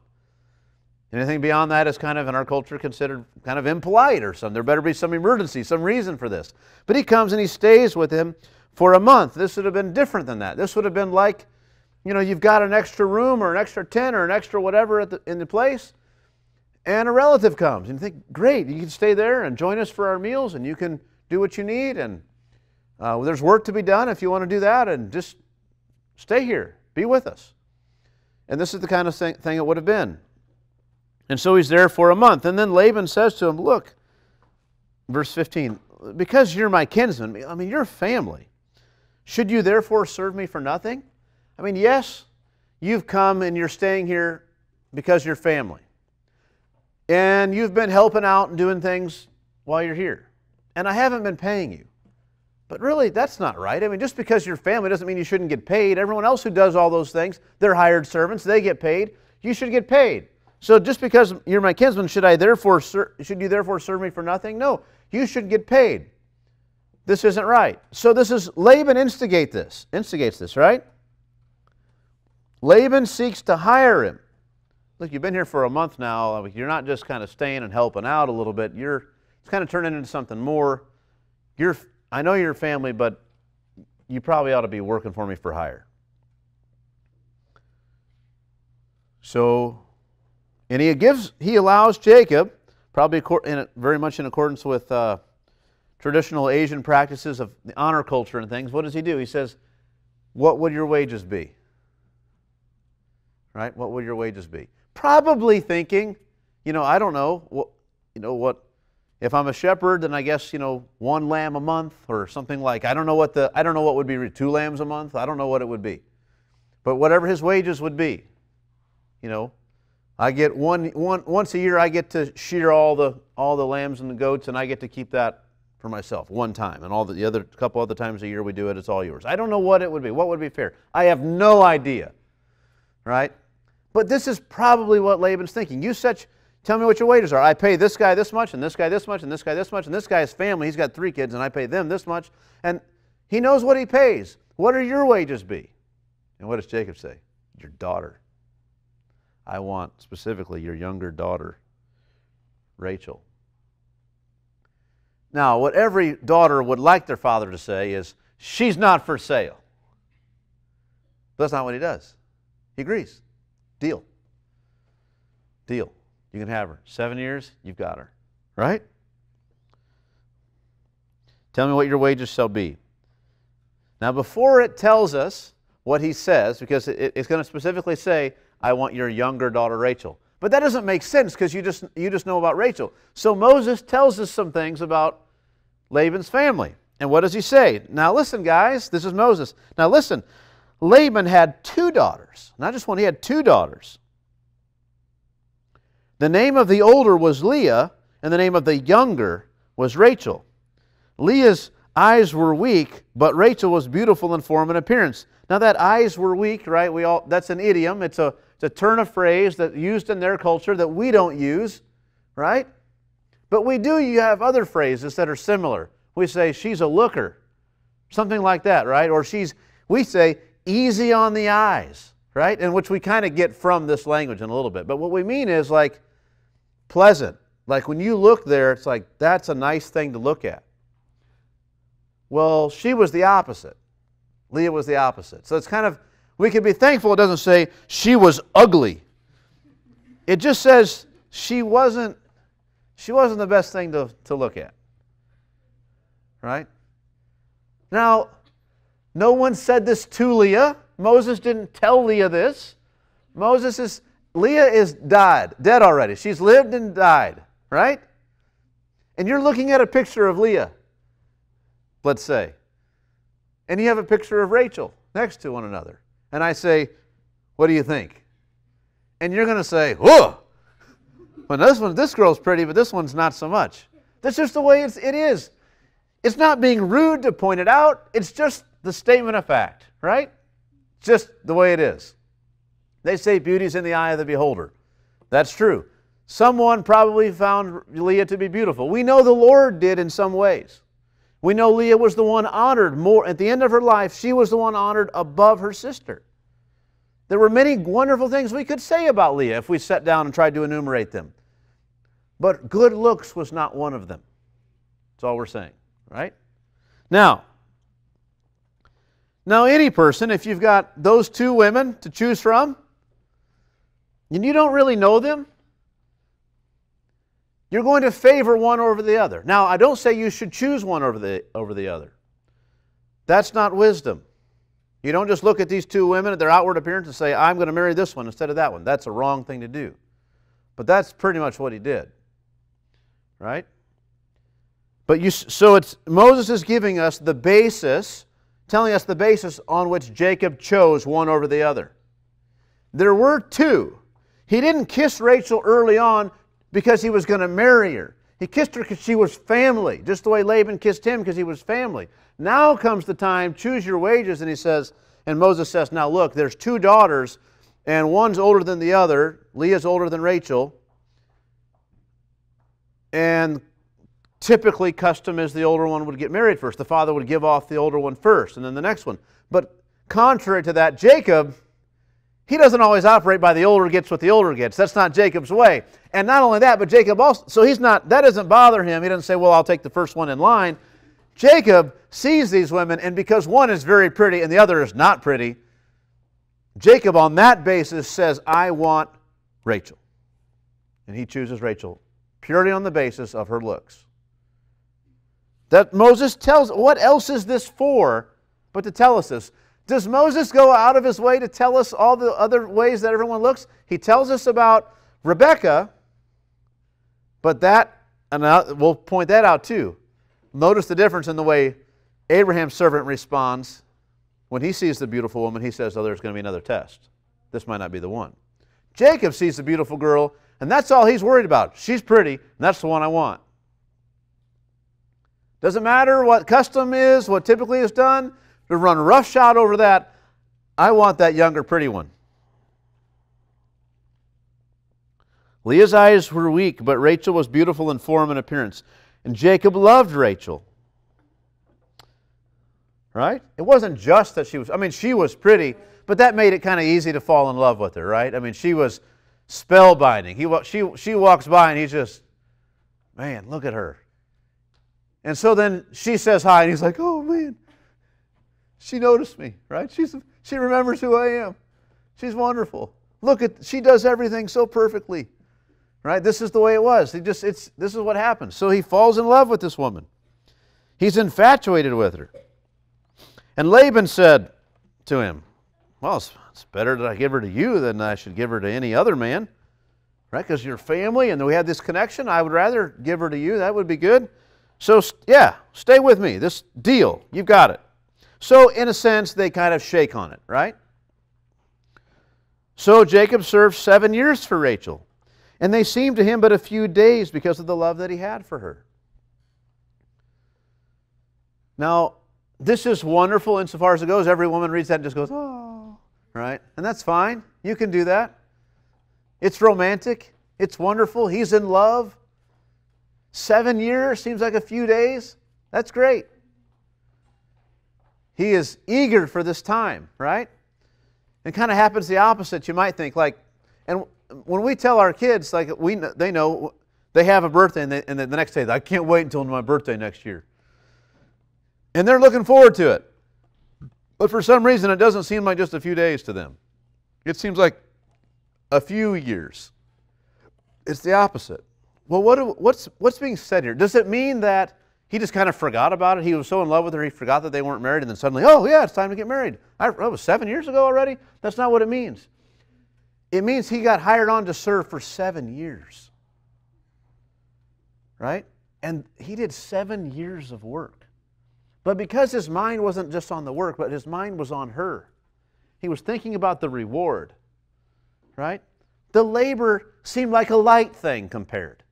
Anything beyond that is in our culture considered kind of impolite or something. There better be some emergency, some reason for this. But he comes and he stays with him for a month. This would have been different than that. This would have been like, you've got an extra room or an extra tent or an extra whatever in the place, and a relative comes. And you think, great, you can stay there and join us for our meals, and you can do what you need, and there's work to be done if you want to do that, and just stay here, be with us. And this is the kind of thing it would have been. And so he's there for a month. And then Laban says to him, look, verse 15, because you're my kinsman, you're family, should you therefore serve me for nothing? Yes, you've come and you're staying here because you're family. And you've been helping out and doing things while you're here. And I haven't been paying you. But really, that's not right. Just because you're family doesn't mean you shouldn't get paid. Everyone else who does all those things, they're hired servants, they get paid. You should get paid. So just because you're my kinsman, should you therefore serve me for nothing? No, you should get paid. This isn't right. So this is, Laban instigates this, right? Laban seeks to hire him. Look, you've been here for a month now. You're not just staying and helping out a little bit. It's turning into something more. I know you're family, but you probably ought to be working for me for hire. So, and he allows Jacob, probably very much in accordance with traditional Asian practices of the honor culture and things. What does he do? He says, what would your wages be? Right? What would your wages be? Probably thinking, I don't know, what, if I'm a shepherd, then I guess, 1 lamb a month or something like, I don't know what would be 2 lambs a month. I don't know what it would be. But whatever his wages would be, I get once a year I get to shear all the lambs and the goats, and I get to keep that for myself one time. And all the other couple other times a year we do it, it's all yours. I don't know what it would be. What would be fair? I have no idea. Right? But this is probably what Laban's thinking. Tell me what your wages are. I pay this guy this much, and this guy this much, and this guy this much, and this guy's family, he's got 3 kids, and I pay them this much. And he knows what he pays. What are your wages be? And what does Jacob say? Your daughter. I want specifically your younger daughter, Rachel. Now, what every daughter would like their father to say is, she's not for sale. But that's not what he does. He agrees. Deal. You can have her. 7 years, you've got her. Right? Tell me what your wages shall be. Now, before it tells us what he says, because it's going to specifically say, I want your younger daughter Rachel. But that doesn't make sense because you just know about Rachel. So Moses tells us some things about Laban's family. And what does he say? Now listen, guys, this is Moses. Now listen, Laban had 2 daughters. Not just one, he had 2 daughters. The name of the older was Leah, and the name of the younger was Rachel. Leah's eyes were weak, but Rachel was beautiful in form and appearance. Now that eyes were weak, right? That's an idiom. It's a turn of phrase that's used in their culture that we don't use, right? But we do. You have other phrases that are similar. We say she's a looker, something like that, right? Or we say easy on the eyes, right? And which we kind of get from this language in a little bit. But what we mean is like pleasant. Like when you look there, it's like that's a nice thing to look at. Well, she was the opposite. Leah was the opposite. So it's kind of, we can be thankful it doesn't say she was ugly. It just says she wasn't the best thing to look at. Right? Now, no one said this to Leah. Moses didn't tell Leah this. Leah is dead already. She's lived and died. Right? And you're looking at a picture of Leah, let's say. And you have a picture of Rachel next to one another. And I say, what do you think? And you're going to say, whoa! Well, this girl's pretty, but this one's not so much. That's just the way it is. It's not being rude to point it out. It's just the statement of fact, right? It's just the way it is. They say beauty's in the eye of the beholder. That's true. Someone probably found Leah to be beautiful. We know the Lord did in some ways. We know Leah was the one honored more. At the end of her life, she was the one honored above her sister. There were many wonderful things we could say about Leah if we sat down and tried to enumerate them. But good looks was not one of them. That's all we're saying, right? Now any person, if you've got those two women to choose from, and you don't really know them, you're going to favor one over the other. Now, I don't say you should choose one over the other. That's not wisdom. You don't just look at these two women at their outward appearance and say, I'm going to marry this one instead of that one. That's a wrong thing to do. But that's pretty much what he did. Right? So Moses is giving us the basis, telling us the basis on which Jacob chose one over the other. There were two. He didn't kiss Rachel early on because he was going to marry her. He kissed her because she was family, just the way Laban kissed him because he was family. Now comes the time, choose your wages, and he says, and Moses says, now look, there's two daughters, and one's older than the other. Leah's older than Rachel. And typically custom is the older one would get married first. The father would give off the older one first, and then the next one. But contrary to that, Jacob, he doesn't always operate by the older gets what the older gets. That's not Jacob's way. And not only that, but Jacob also, so that doesn't bother him. He doesn't say, well, I'll take the first one in line. Jacob sees these women, and because one is very pretty and the other is not pretty, Jacob on that basis says, I want Rachel. And he chooses Rachel purely on the basis of her looks. That Moses tells, what else is this for but to tell us this? Does Moses go out of his way to tell us all the other ways that everyone looks? He tells us about Rebekah, but we'll point that out too. Notice the difference in the way Abraham's servant responds when he sees the beautiful woman. He says, oh, there's going to be another test. This might not be the one. Jacob sees the beautiful girl, and that's all he's worried about. She's pretty, and that's the one I want. Doesn't matter what custom is, what typically is done, to run roughshod over that. I want that younger, pretty one. Leah's eyes were weak, but Rachel was beautiful in form and appearance. And Jacob loved Rachel. Right? It wasn't just that she was pretty, but that made it kind of easy to fall in love with her, right? I mean, she was spellbinding. She walks by and he's just, man, look at her. And so then she says hi, and he's like, oh, man, she noticed me, right? She remembers who I am. She's wonderful. She does everything so perfectly, right? This is the way it was. This is what happens. So he falls in love with this woman. He's infatuated with her. And Laban said to him, well, it's better that I give her to you than I should give her to any other man, right? Because you're family and we had this connection. I would rather give her to you. That would be good. So, yeah, stay with me. This deal, you've got it. So, in a sense, they kind of shake on it, right? So Jacob served 7 years for Rachel, and they seemed to him but a few days because of the love that he had for her. Now, this is wonderful insofar as it goes. Every woman reads that and just goes, oh, right? And that's fine. You can do that. It's romantic. It's wonderful. He's in love. 7 years seems like a few days. That's great. He is eager for this time, right? It kind of happens the opposite. You might think and when we tell our kids, they know they have a birthday, and the next day, I can't wait until my birthday next year. And they're looking forward to it. But for some reason, it doesn't seem like just a few days to them. It seems like a few years. It's the opposite. Well, what's being said here? Does it mean that he just kind of forgot about it? He was so in love with her, he forgot that they weren't married, and then suddenly, oh yeah, it's time to get married. That was 7 years ago already? That's not what it means. It means he got hired on to serve for 7 years. Right? And he did 7 years of work. But because his mind wasn't just on the work, but his mind was on her. He was thinking about the reward. Right? The labor seemed like a light thing compared.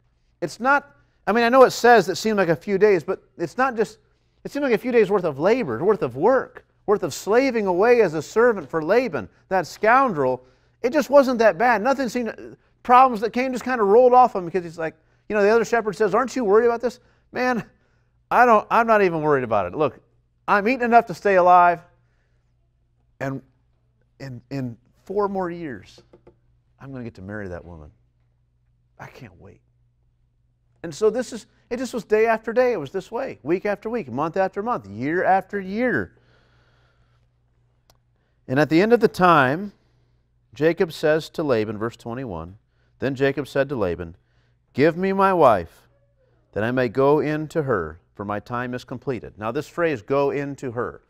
It's not, I know it says it seemed like a few days, but it's not just, it seemed like a few days worth of labor, worth of work, worth of slaving away as a servant for Laban, that scoundrel. It just wasn't that bad. Nothing seemed, problems that came just kind of rolled off him, because he's like, the other shepherd says, aren't you worried about this? Man, I'm not even worried about it. Look, I'm eating enough to stay alive, and in 4 more years, I'm going to get to marry that woman. I can't wait. And so it just was day after day. It was this way, week after week, month after month, year after year. And at the end of the time, Jacob says to Laban, verse 21, then Jacob said to Laban, give me my wife, that I may go in to her, for my time is completed. Now this phrase, go into her,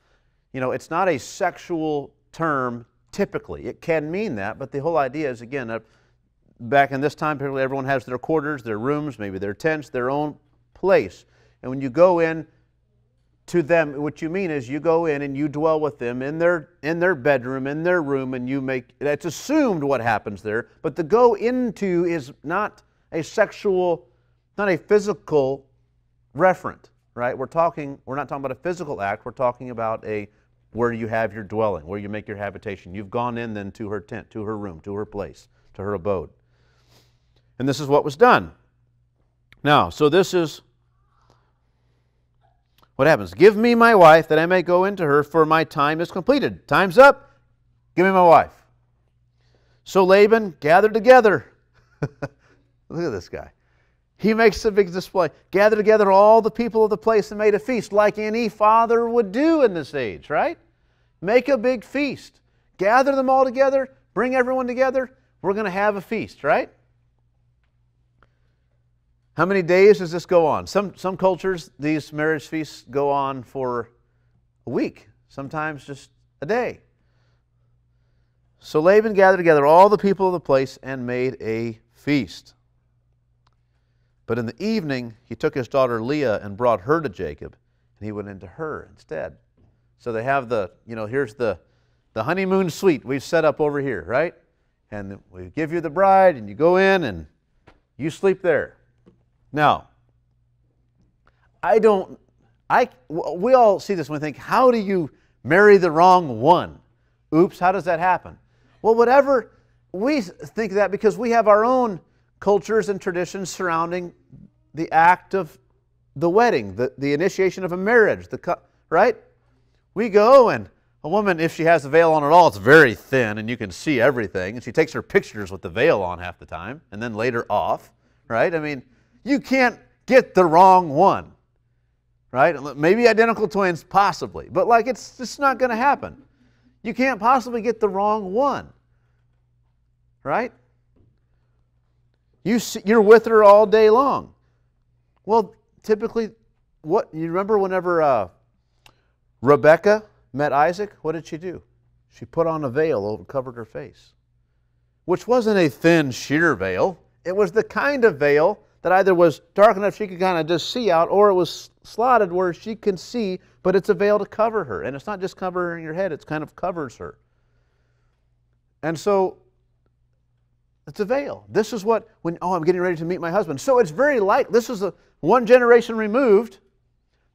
it's not a sexual term typically. It can mean that, but the whole idea is, again, back in this time period, everyone has their quarters, their rooms, maybe their tents, their own place. And when you go in to them, what you mean is you go in and you dwell with them in their bedroom, in their room, and it's assumed what happens there. But the go into is not a sexual, not a physical referent, right? We're not talking about a physical act. We're talking about where you have your dwelling, where you make your habitation. You've gone in then to her tent, to her room, to her place, to her abode. And this is what was done. Now, so this is what happens. Give me my wife, that I may go into her, for my time is completed. Time's up. Give me my wife. So Laban gathered together. Look at this guy. He makes a big display. Gathered together all the people of the place and made a feast, like any father would do in this age, right? Make a big feast. Gather them all together. Bring everyone together. We're going to have a feast, right? How many days does this go on? Some cultures, these marriage feasts go on for a week, sometimes just a day. So Laban gathered together all the people of the place and made a feast. But in the evening, he took his daughter Leah and brought her to Jacob, and he went into her instead. So they have here's the honeymoon suite we've set up over here, right? And we give you the bride, and you go in, and you sleep there. Now, we all see this when we think, how do you marry the wrong one? Oops, how does that happen? Well, we think that because we have our own cultures and traditions surrounding the act of the wedding, the initiation of a marriage, right? We go, and a woman, if she has the veil on at all, it's very thin and you can see everything, and she takes her pictures with the veil on half the time and then later off, right? I mean, you can't get the wrong one, right? Maybe identical twins, possibly, but it's just not going to happen. You can't possibly get the wrong one, right? You're with her all day long. Well, typically, you remember whenever Rebecca met Isaac, what did she do? She put on a veil over, covered her face, which wasn't a thin, sheer veil. It was the kind of veil that either was dark enough she could kind of just see out, or it was slotted where she can see, but it's a veil to cover her. And it's not just covering her head, it kind of covers her. And so, it's a veil. This is I'm getting ready to meet my husband. So it's very light. This is one generation removed.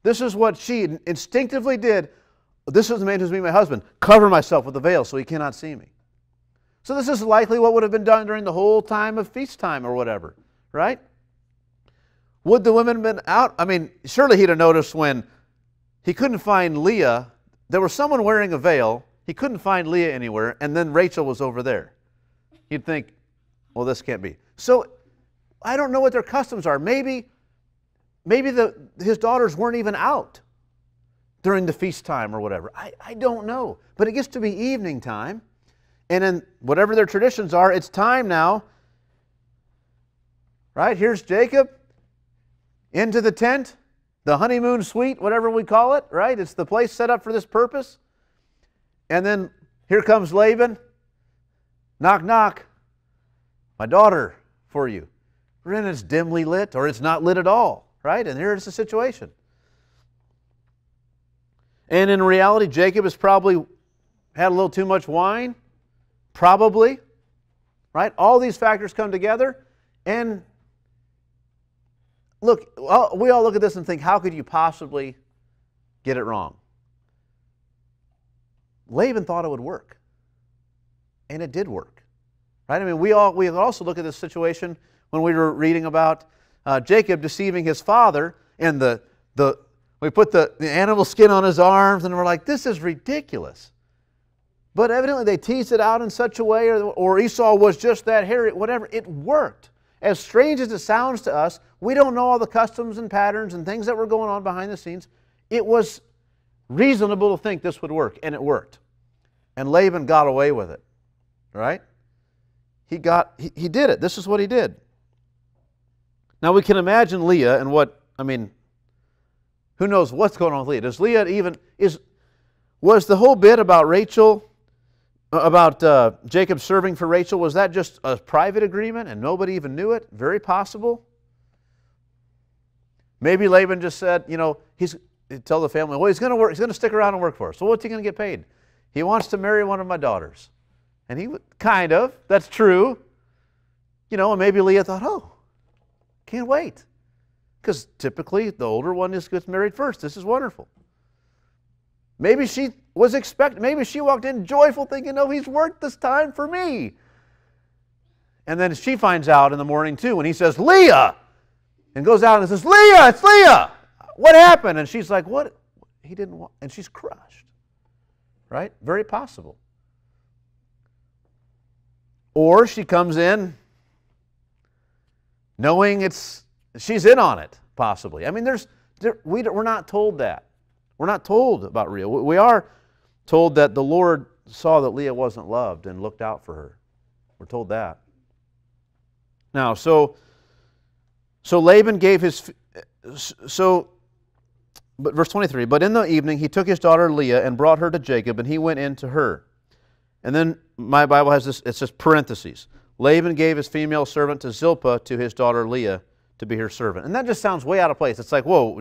This is what she instinctively did. This is the man who's meeting my husband. Cover myself with a veil so he cannot see me. So this is likely what would have been done during the whole time of feast time or whatever, right? Would the women have been out? I mean, surely he'd have noticed when he couldn't find Leah. There was someone wearing a veil. He couldn't find Leah anywhere, and then Rachel was over there. He'd think, well, this can't be. So I don't know what their customs are. Maybe his daughters weren't even out during the feast time or whatever. I don't know. But it gets to be evening time, and then whatever their traditions are, it's time now. Right? Here's Jacob into the tent, the honeymoon suite, whatever we call it, right? It's the place set up for this purpose. And then here comes Laban. Knock, knock. My daughter for you. And it's dimly lit, or it's not lit at all, right? And here's the situation. And in reality, Jacob has probably had a little too much wine, probably, right? All these factors come together, and look, we all look at this and think, how could you possibly get it wrong? Laban thought it would work, and it did work. Right? I mean, we also look at this situation when we were reading about Jacob deceiving his father, and we put the animal skin on his arms, and we're like, this is ridiculous. But evidently they teased it out in such a way, or Esau was just that hairy, whatever. It worked. As strange as it sounds to us, we don't know all the customs and patterns and things that were going on behind the scenes. It was reasonable to think this would work, and it worked. And Laban got away with it, right? He did it. This is what he did. Now we can imagine Leah and who knows what's going on with Leah? Does Leah was the whole bit about Rachel, about Jacob serving for Rachel, was that just a private agreement and nobody even knew it? Very possible. Maybe Laban just said, tell the family, well, he's going to work. He's going to stick around and work for us. So what's he going to get paid? He wants to marry one of my daughters. And he would, that's true. And maybe Leah thought, oh, can't wait. Because typically the older one gets married first. This is wonderful. Maybe she was maybe she walked in joyful thinking, oh, he's worked this time for me. And then she finds out in the morning too when he says, Leah! And goes out and says, Leah, it's Leah! What happened? And she's like, what? He didn't want, and she's crushed. Right? Very possible. Or she comes in knowing she's in on it, possibly. I mean, we're not told that. We're not told about Leah. We are told that the Lord saw that Leah wasn't loved and looked out for her. We're told that. Now, so Laban gave but verse 23, but in the evening he took his daughter Leah and brought her to Jacob, and he went in to her. And then my Bible has this, it says parentheses. Laban gave his female servant to Zilpah to his daughter Leah to be her servant. And that just sounds way out of place. It's like, whoa,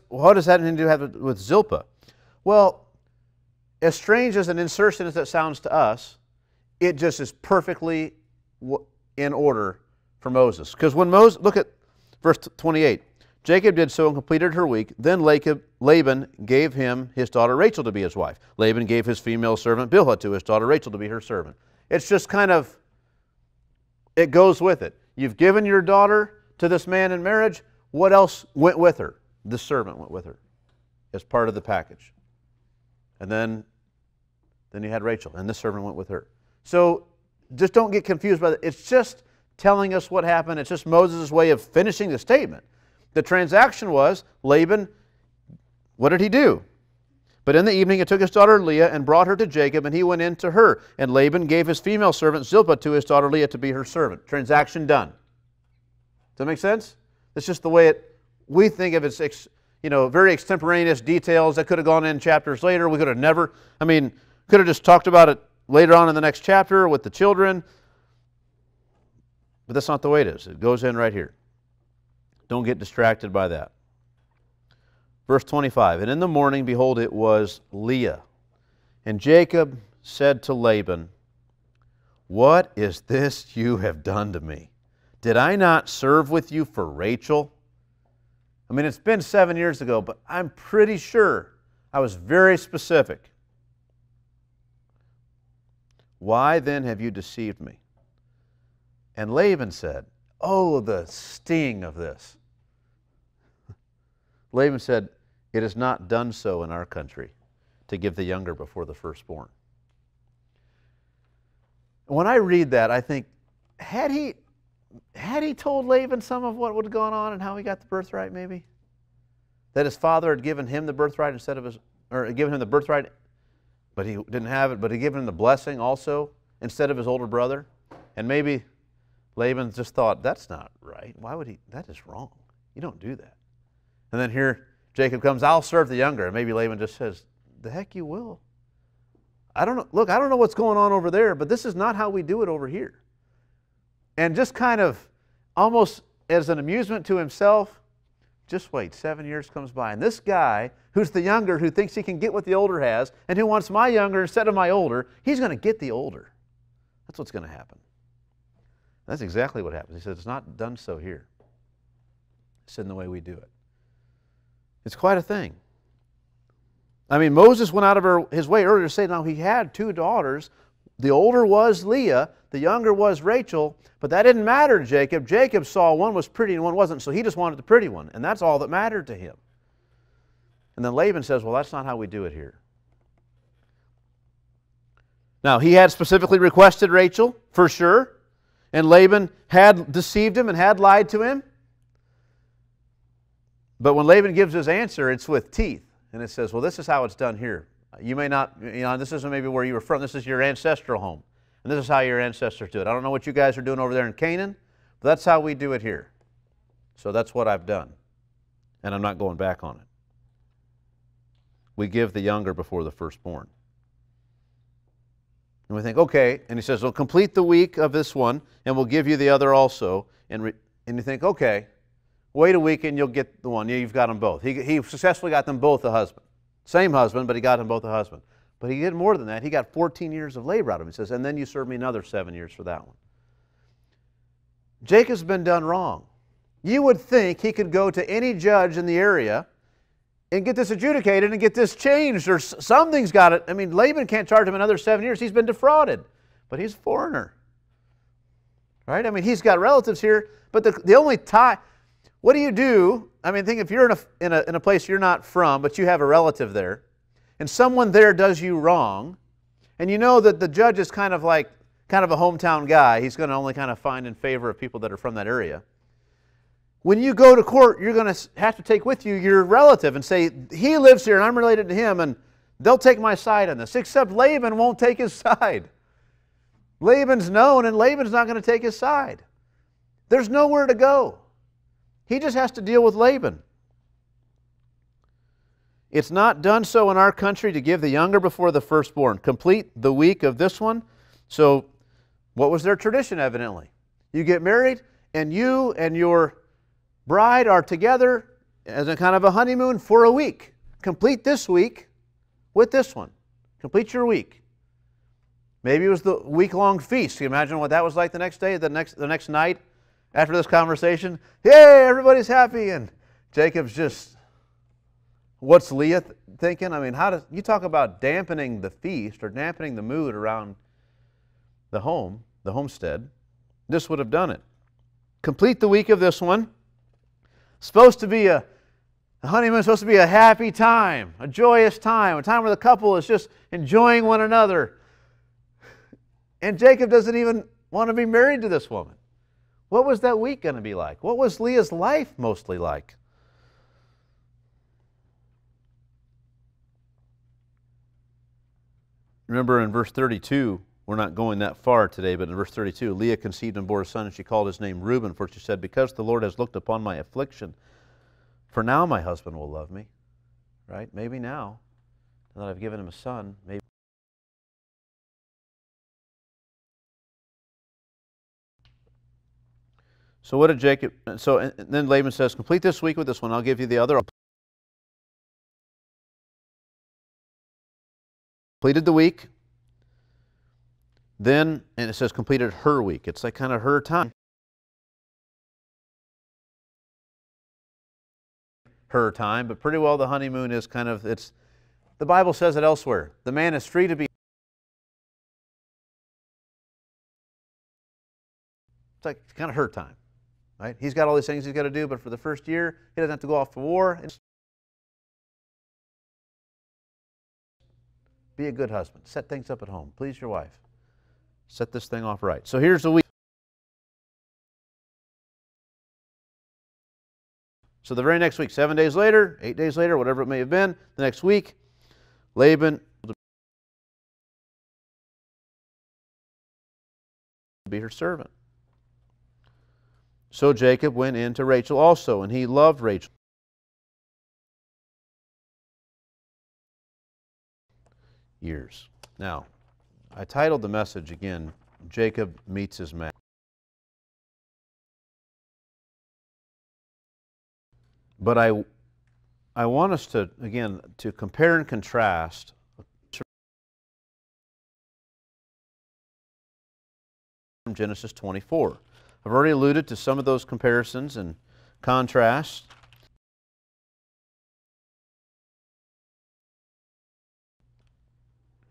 what does that have to do with Zilpah? Well, as strange as an insertion as that sounds to us, it just is perfectly in order for Moses. Because when Moses, look at verse 28. Jacob did so and completed her week. Then Laban gave him his daughter Rachel to be his wife. Laban gave his female servant Bilhah to his daughter Rachel to be her servant. It's just it goes with it. You've given your daughter to this man in marriage. What else went with her? The servant went with her as part of the package. And then you had Rachel, and this servant went with her. So just don't get confused by that. It's just telling us what happened. It's just Moses' way of finishing the statement. The transaction was, Laban, what did he do? But in the evening he took his daughter Leah and brought her to Jacob, and he went in to her. And Laban gave his female servant Zilpah to his daughter Leah to be her servant. Transaction done. Does that make sense? That's just the way we think of it. Very extemporaneous details that could have gone in chapters later. We could have could have just talked about it later on in the next chapter with the children. But that's not the way it is. It goes in right here. Don't get distracted by that. Verse 25, and in the morning, behold, it was Leah. And Jacob said to Laban, what is this you have done to me? Did I not serve with you for Rachel? I mean, it's been 7 years ago, but I'm pretty sure I was very specific. Why then have you deceived me? And Laban said, oh, the sting of this. Laban said, it is not done so in our country to give the younger before the firstborn. When I read that, I think, had he told Laban some of what would have gone on and how he got the birthright, maybe? That his father had given him the birthright given him the birthright, but he didn't have it, but he given him the blessing also instead of his older brother. And maybe Laban just thought, that's not right. Why would he? That is wrong. You don't do that. And then here Jacob comes, I'll serve the younger. And maybe Laban just says, the heck you will. I don't know. Look, I don't know what's going on over there, but this is not how we do it over here. And just kind of almost as an amusement to himself, just wait, 7 years comes by. And this guy, who's the younger, who thinks he can get what the older has, and who wants my younger instead of my older, he's going to get the older. That's what's going to happen. That's exactly what happens. He says, it's not done so here. It's in the way we do it. It's quite a thing. I mean, Moses went out of his way earlier to say, now he had 2 daughters. the older was Leah, the younger was Rachel, but that didn't matter to Jacob. Jacob saw one was pretty and one wasn't, so he just wanted the pretty one, and that's all that mattered to him. And then Laban says, well, that's not how we do it here. Now, he had specifically requested Rachel, for sure, and Laban had deceived him and had lied to him. But when Laban gives his answer, it's with teeth, and it says, well, this is how it's done here. You may not, this isn't maybe where you were from. This is your ancestral home. And this is how your ancestors do it. I don't know what you guys are doing over there in Canaan, but that's how we do it here. So that's what I've done. And I'm not going back on it. We give the younger before the firstborn. And we think, okay. And he says, well, complete the week of this one, and we'll give you the other also. And you think, okay, wait a week and you'll get the one. You've got them both. He successfully got them both a husband. Same husband, but he got them both a husband. But he did more than that. He got 14 years of labor out of him. He says, and then you serve me another 7 years for that one. Jacob's been done wrong. You would think he could go to any judge in the area and get this adjudicated and get this changed, or something's got it. I mean, Laban can't charge him another 7 years. He's been defrauded. But he's a foreigner. Right? I mean, he's got relatives here, but the only tie... What do you do? I mean, think if you're in a place you're not from, but you have a relative there, and someone there does you wrong, and you know that the judge is kind of a hometown guy. He's going to only kind of find in favor of people that are from that area. When you go to court, you're going to have to take with you your relative and say, he lives here and I'm related to him, and they'll take my side on this. Except Laban won't take his side. Laban's known, and Laban's not going to take his side. There's nowhere to go. He just has to deal with Laban. It's not done so in our country to give the younger before the firstborn. Complete the week of this one. So what was their tradition, evidently? You get married, and you and your bride are together as a kind of a honeymoon for a week. Complete this week with this one. Complete your week. Maybe it was the week-long feast. Can you imagine what that was like the next day, the next night? After this conversation, yay, everybody's happy, and Jacob's just, what's Leah thinking? I mean, you talk about dampening the feast or dampening the mood around the homestead. This would have done it. Complete the week of this one. Supposed to be a honeymoon, supposed to be a happy time, a joyous time, a time where the couple is just enjoying one another. And Jacob doesn't even want to be married to this woman. What was that week going to be like? What was Leah's life mostly like? Remember in verse 32, we're not going that far today, but in verse 32, Leah conceived and bore a son, and she called his name Reuben, for she said, because the Lord has looked upon my affliction, for now my husband will love me. Right? Maybe now that I've given him a son, maybe. So what did Jacob, and then Laban says, complete this week with this one, I'll give you the other. Completed the week. Then, and it says completed her week. It's like kind of her time. Her time, but pretty well the honeymoon is kind of, the Bible says it elsewhere. The man is free to be. It's like kind of her time. Right? He's got all these things he's got to do, but for the first year, he doesn't have to go off to war. Be a good husband. Set things up at home. Please your wife. Set this thing off right. So here's the week. So the very next week, 7 days later, 8 days later, whatever it may have been, the next week, Laban will be her servant. So Jacob went in to Rachel also, and he loved Rachel. Years. Now, I titled the message again, Jacob Meets His Match. But I want us to, again, to compare and contrast from Genesis 24. I've already alluded to some of those comparisons and contrasts.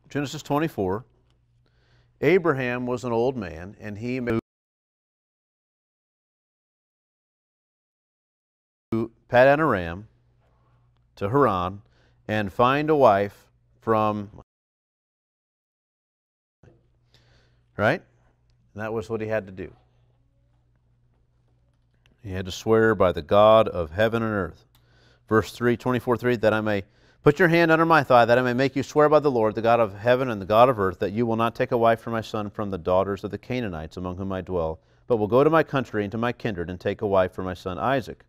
Genesis 24. Abraham was an old man, and he moved to Padan Aram, to Haran, and find a wife from, right? And that was what he had to do. He had to swear by the God of heaven and earth. Verse 3, 24:3, that I may put your hand under my thigh, that I may make you swear by the Lord, the God of heaven and the God of earth, that you will not take a wife for my son from the daughters of the Canaanites among whom I dwell, but will go to my country and to my kindred and take a wife for my son Isaac.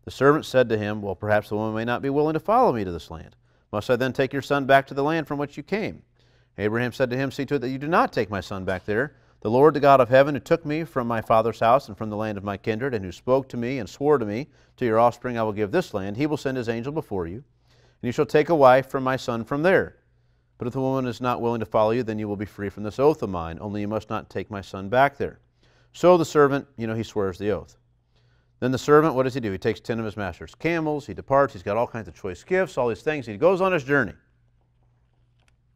The servant said to him, well, perhaps the woman may not be willing to follow me to this land. Must I then take your son back to the land from which you came? Abraham said to him, see to it that you do not take my son back there. The Lord, the God of heaven, who took me from my father's house and from the land of my kindred, and who spoke to me and swore to me, to your offspring I will give this land, he will send his angel before you, and you shall take a wife from my son from there. But if the woman is not willing to follow you, then you will be free from this oath of mine, only you must not take my son back there. So the servant, he swears the oath. Then the servant, what does he do? He takes 10 of his master's camels, he departs, he's got all kinds of choice gifts, all these things, he goes on his journey.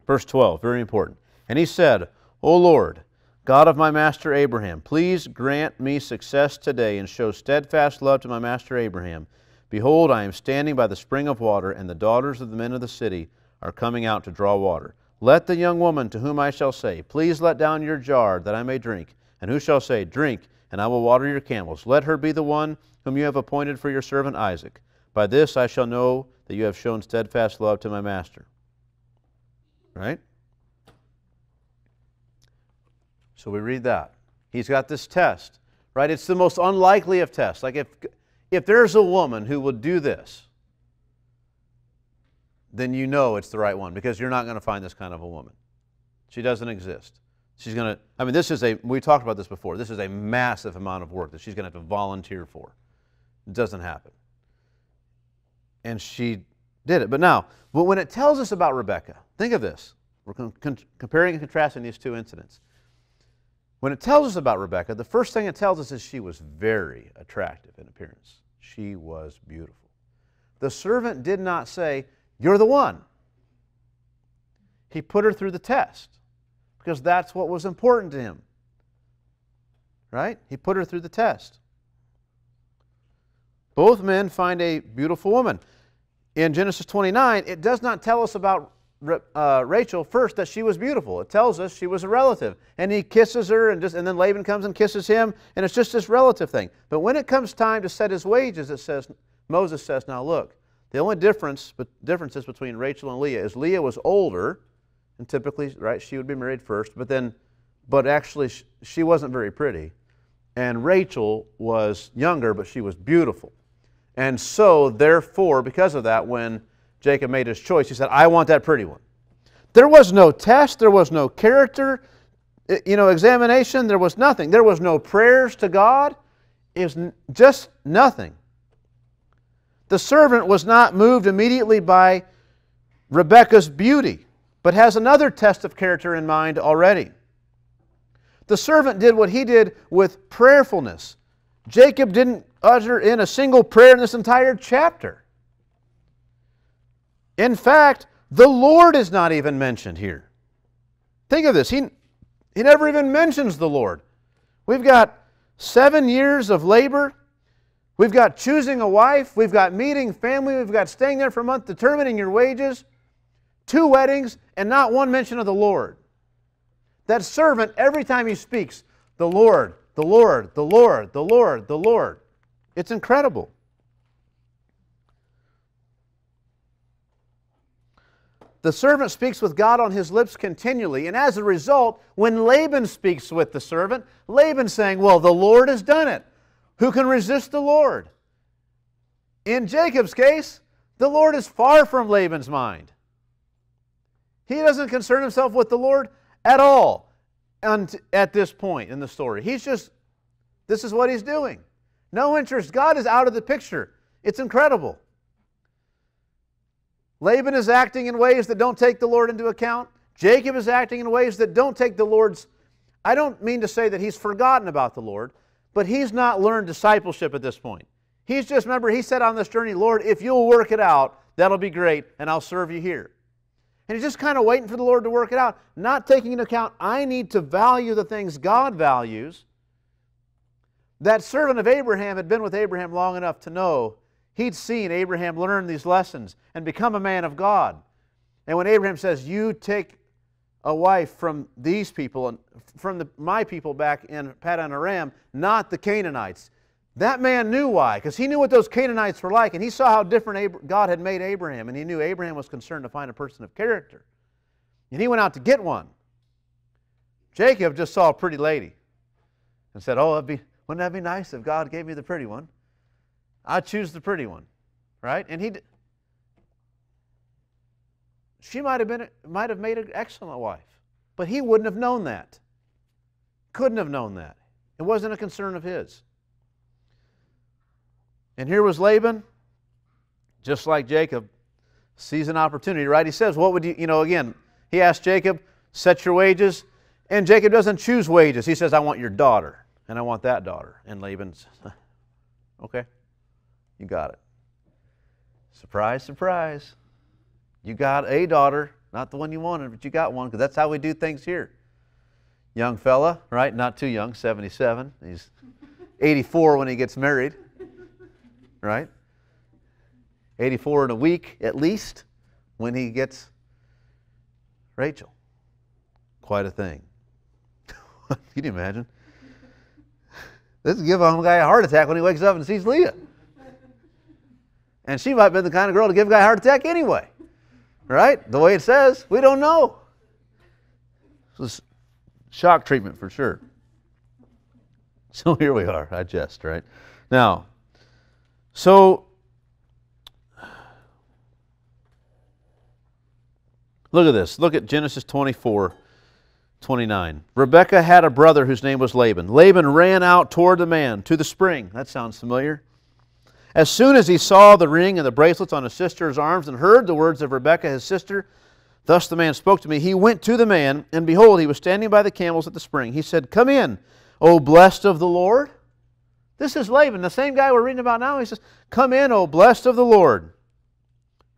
Verse 12, very important. And he said, O Lord, God of my master Abraham, please grant me success today and show steadfast love to my master Abraham. Behold, I am standing by the spring of water, and the daughters of the men of the city are coming out to draw water. Let the young woman to whom I shall say, please let down your jar that I may drink, and who shall say, drink, and I will water your camels. Let her be the one whom you have appointed for your servant Isaac. By this I shall know that you have shown steadfast love to my master. Right? So we read that. He's got this test, right? It's the most unlikely of tests. Like if there's a woman who would do this, then you know it's the right one, because you're not going to find this kind of a woman. She doesn't exist. She's going to, we talked about this before, this is a massive amount of work that she's going to have to volunteer for. It doesn't happen. And she did it. But when it tells us about Rebekah, think of this. We're comparing and contrasting these two incidents. When it tells us about Rebekah, the first thing it tells us is she was very attractive in appearance. She was beautiful. The servant did not say, you're the one. He put her through the test, because that's what was important to him. Right? He put her through the test. Both men find a beautiful woman. In Genesis 29, it does not tell us about Rachel first that she was beautiful. It tells us she was a relative. And he kisses her, and then Laban comes and kisses him, and it's just this relative thing. But when it comes time to set his wages, Moses says, now look, the only differences between Rachel and Leah is Leah was older, and typically, right, she would be married first, but actually she wasn't very pretty. And Rachel was younger, but she was beautiful. And so, therefore, because of that, when Jacob made his choice, he said, I want that pretty one. There was no test, there was no character, examination, there was nothing. There was no prayers to God. It was just nothing. The servant was not moved immediately by Rebekah's beauty, but has another test of character in mind already. The servant did what he did with prayerfulness. Jacob didn't utter in a single prayer in this entire chapter. In fact, the Lord is not even mentioned here. Think of this. He never even mentions the Lord. We've got 7 years of labor. We've got choosing a wife. We've got meeting family. We've got staying there for a month, determining your wages. 2 weddings, and not one mention of the Lord. That servant, every time he speaks, the Lord, the Lord, the Lord, the Lord, the Lord. It's incredible. The servant speaks with God on his lips continually, and as a result, when Laban speaks with the servant, Laban's saying, well, the Lord has done it. Who can resist the Lord? In Jacob's case, the Lord is far from Laban's mind. He doesn't concern himself with the Lord at all at this point in the story. This is what he's doing. No interest. God is out of the picture. It's incredible. Laban is acting in ways that don't take the Lord into account. Jacob is acting in ways that don't take the Lord's... I don't mean to say that he's forgotten about the Lord, but he's not learned discipleship at this point. Remember, he said on this journey, Lord, if you'll work it out, that'll be great, and I'll serve you here. And he's just kind of waiting for the Lord to work it out, not taking into account, I need to value the things God values. That servant of Abraham had been with Abraham long enough to know he'd seen Abraham learn these lessons and become a man of God. And when Abraham says, you take a wife from these people, and from my people back in Paddan Aram, not the Canaanites, that man knew why, because he knew what those Canaanites were like, and he saw how different God had made Abraham, and he knew Abraham was concerned to find a person of character. And he went out to get one. Jacob just saw a pretty lady and said, oh, wouldn't that be nice if God gave me the pretty one? I'd choose the pretty one, right? And she might have made an excellent wife, but he wouldn't have known that. Couldn't have known that. It wasn't a concern of his. And here was Laban, just like Jacob, sees an opportunity, right? He says, what would you, again, he asked Jacob, set your wages, and Jacob doesn't choose wages. He says, I want your daughter. And I want that daughter. And Laban says, okay, you got it. Surprise, surprise. You got a daughter, not the one you wanted, but you got one, because that's how we do things here. Young fella, right? Not too young, 77. He's 84 when he gets married, right? 84 in a week, at least, when he gets Rachel. Quite a thing. Can you imagine? This will give a guy a heart attack when he wakes up and sees Leah. And she might be the kind of girl to give a guy a heart attack anyway. Right? The way it says, we don't know. This is shock treatment for sure. So here we are. I jest, right? Now, so look at this. Look at Genesis 24:29. Rebekah had a brother whose name was Laban. Laban ran out toward the man, to the spring. That sounds familiar. As soon as he saw the ring and the bracelets on his sister's arms and heard the words of Rebekah his sister, thus the man spoke to me, he went to the man, and behold, he was standing by the camels at the spring. He said, come in, O blessed of the Lord. This is Laban, the same guy we're reading about now. He says, come in, O blessed of the Lord.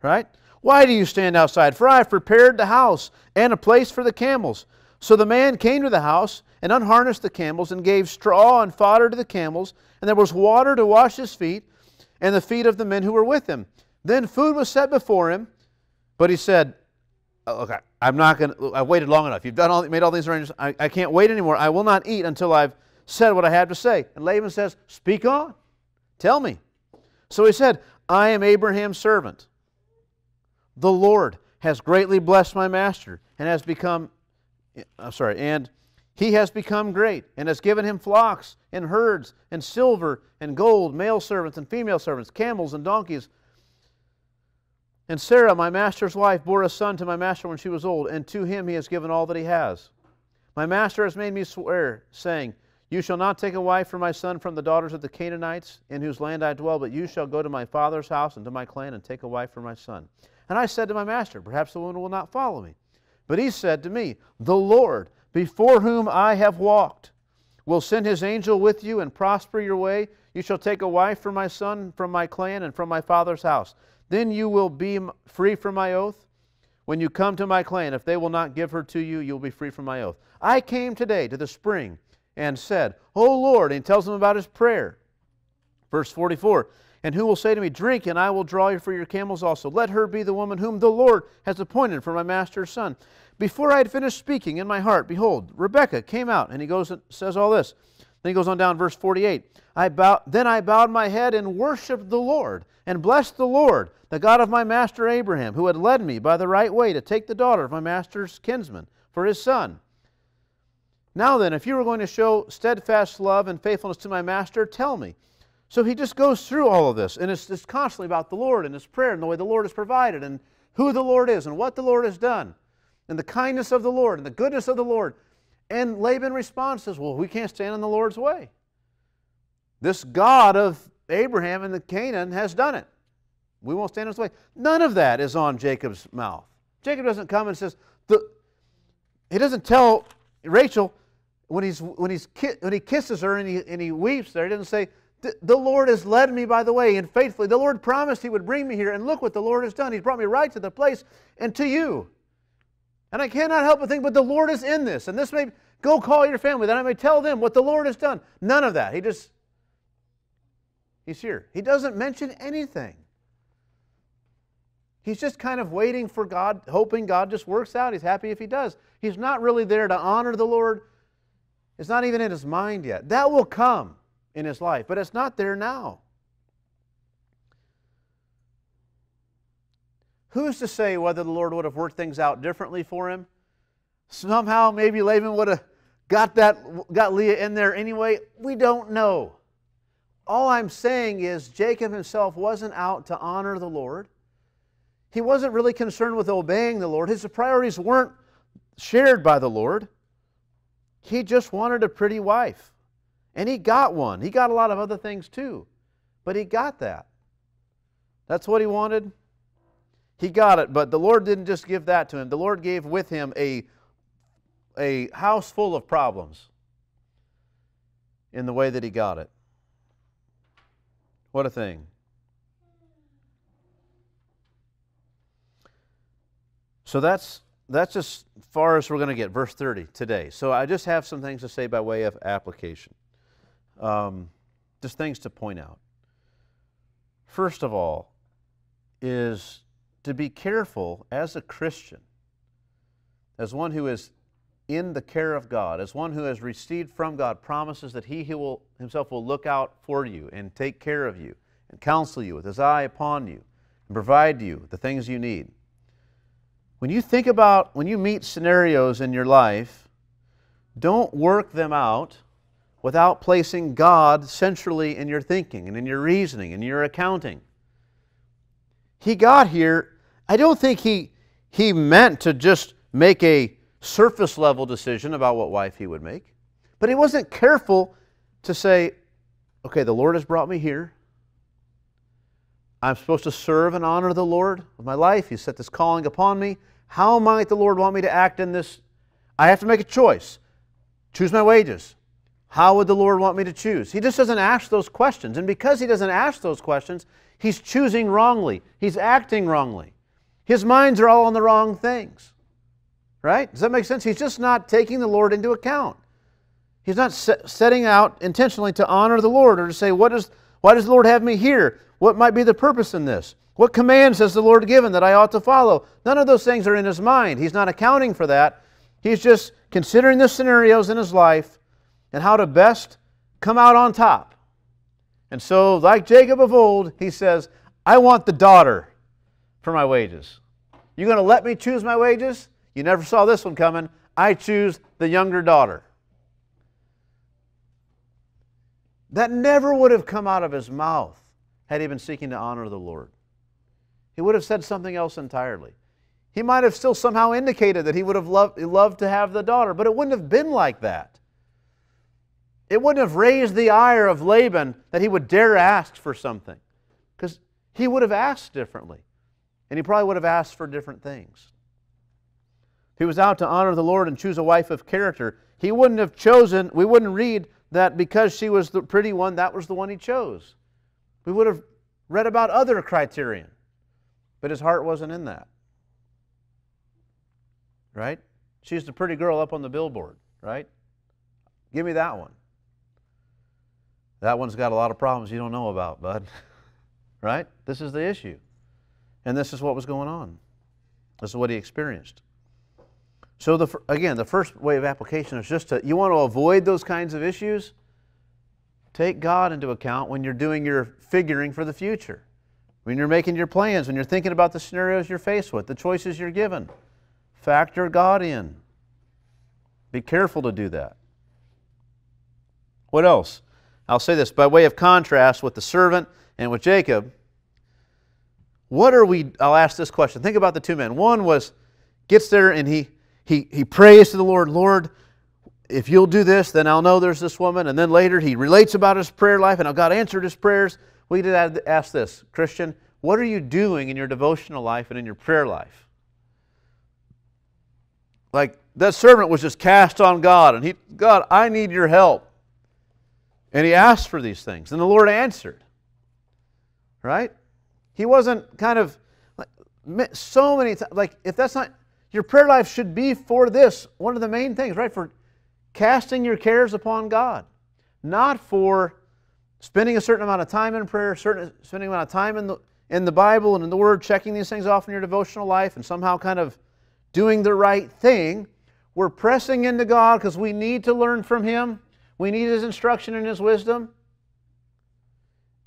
Right? Why do you stand outside? For I have prepared the house and a place for the camels. So the man came to the house and unharnessed the camels and gave straw and fodder to the camels, and there was water to wash his feet and the feet of the men who were with him. Then food was set before him, but he said, okay, I've waited long enough. You've made all these arrangements. I can't wait anymore. I will not eat until I've said what I have to say. And Laban says, speak on. Tell me. So he said, I am Abraham's servant. The Lord has greatly blessed my master and he has become great and has given him flocks and herds and silver and gold, male servants and female servants, camels and donkeys. And Sarah, my master's wife, bore a son to my master when she was old, and to him he has given all that he has. My master has made me swear, saying, you shall not take a wife for my son from the daughters of the Canaanites, in whose land I dwell, but you shall go to my father's house and to my clan and take a wife for my son. And I said to my master, perhaps the woman will not follow me. But he said to me, the Lord, before whom I have walked, will send his angel with you and prosper your way. You shall take a wife for my son from my clan and from my father's house. Then you will be free from my oath. When you come to my clan, if they will not give her to you, you will be free from my oath. I came today to the spring and said, O Lord, and he tells them about his prayer. Verse 44, and who will say to me, drink, and I will draw you for your camels also. Let her be the woman whom the Lord has appointed for my master's son. Before I had finished speaking in my heart, behold, Rebekah came out, and he goes and says all this. Then he goes on down, verse 48. Then I bowed my head and worshipped the Lord, and blessed the Lord, the God of my master Abraham, who had led me by the right way to take the daughter of my master's kinsman for his son. Now then, if you were going to show steadfast love and faithfulness to my master, tell me. So he just goes through all of this, and it's constantly about the Lord and his prayer and the way the Lord has provided and who the Lord is and what the Lord has done and the kindness of the Lord and the goodness of the Lord. And Laban responds, says, well, we can't stand in the Lord's way. This God of Abraham and the Canaan has done it. We won't stand in his way. None of that is on Jacob's mouth. Jacob doesn't come and says, he doesn't tell Rachel when he kisses her and he weeps there, he doesn't say, the Lord has led me by the way and faithfully. The Lord promised he would bring me here, and look what the Lord has done. He's brought me right to the place and to you. And I cannot help but think, but the Lord is in this. And this may, go call your family, that I may tell them what the Lord has done. None of that. He's here. He doesn't mention anything. He's just kind of waiting for God, hoping God just works out. He's happy if He does. He's not really there to honor the Lord. It's not even in his mind yet. That will come in his life, but it's not there now. Who's to say whether the Lord would have worked things out differently for him? Somehow maybe Laban would have got Leah in there anyway. We don't know. All I'm saying is Jacob himself wasn't out to honor the Lord. He wasn't really concerned with obeying the Lord. His priorities weren't shared by the Lord. He just wanted a pretty wife. And he got one. He got a lot of other things too. But he got that. That's what he wanted. He got it. But the Lord didn't just give that to him. The Lord gave with him a house full of problems in the way that he got it. What a thing. So that's as far as we're going to get, verse 30 today. So I just have some things to say by way of application. Just things to point out. First of all is to be careful as a Christian, as one who is in the care of God, as one who has received from God promises that He himself will look out for you and take care of you and counsel you with His eye upon you and provide you the things you need. When you meet scenarios in your life, don't work them out without placing God centrally in your thinking and in your reasoning and your accounting. He got here, I don't think he meant to just make a surface level decision about what wife he would make, but he wasn't careful to say, okay, the Lord has brought me here. I'm supposed to serve and honor the Lord with my life. He set this calling upon me. How might the Lord want me to act in this? I have to make a choice. Choose my wages. How would the Lord want me to choose? He just doesn't ask those questions. And because he doesn't ask those questions, he's choosing wrongly. He's acting wrongly. His minds are all on the wrong things. Right? Does that make sense? He's just not taking the Lord into account. He's not setting out intentionally to honor the Lord or to say, why does the Lord have me here? What might be the purpose in this? What commands has the Lord given that I ought to follow? None of those things are in his mind. He's not accounting for that. He's just considering the scenarios in his life and how to best come out on top. And so, like Jacob of old, he says, I want the daughter for my wages. You're going to let me choose my wages? You never saw this one coming. I choose the younger daughter. That never would have come out of his mouth had he been seeking to honor the Lord. He would have said something else entirely. He might have still somehow indicated that he would have loved to have the daughter, but it wouldn't have been like that. It wouldn't have raised the ire of Laban that he would dare ask for something, because he would have asked differently, and he probably would have asked for different things. If he was out to honor the Lord and choose a wife of character, he wouldn't have chosen, we wouldn't read that because she was the pretty one, that was the one he chose. We would have read about other criterion, but his heart wasn't in that. Right? She's the pretty girl up on the billboard, right? Give me that one. That one's got a lot of problems you don't know about, bud. Right? This is the issue. And this is what was going on. This is what he experienced. So again, the first way of application is just you want to avoid those kinds of issues? Take God into account when you're doing your figuring for the future. When you're making your plans, when you're thinking about the scenarios you're faced with, the choices you're given. Factor God in. Be careful to do that. What else? I'll say this by way of contrast with the servant and with Jacob. I'll ask this question. Think about the two men. One gets there and he prays to the Lord, Lord, if you'll do this, then I'll know there's this woman. And then later he relates about his prayer life and how God answered his prayers. We did ask this, Christian, what are you doing in your devotional life and in your prayer life? Like that servant was just cast on God and God, I need your help. And he asked for these things and the Lord answered. Right? He wasn't kind of so many times, like if that's not, Your prayer life should be for this, one of the main things, right? For casting your cares upon God. Not for spending a certain amount of time in prayer, spending amount of time in the Bible and in the Word, checking these things off in your devotional life and somehow kind of doing the right thing. We're pressing into God because we need to learn from Him. We need His instruction and His wisdom.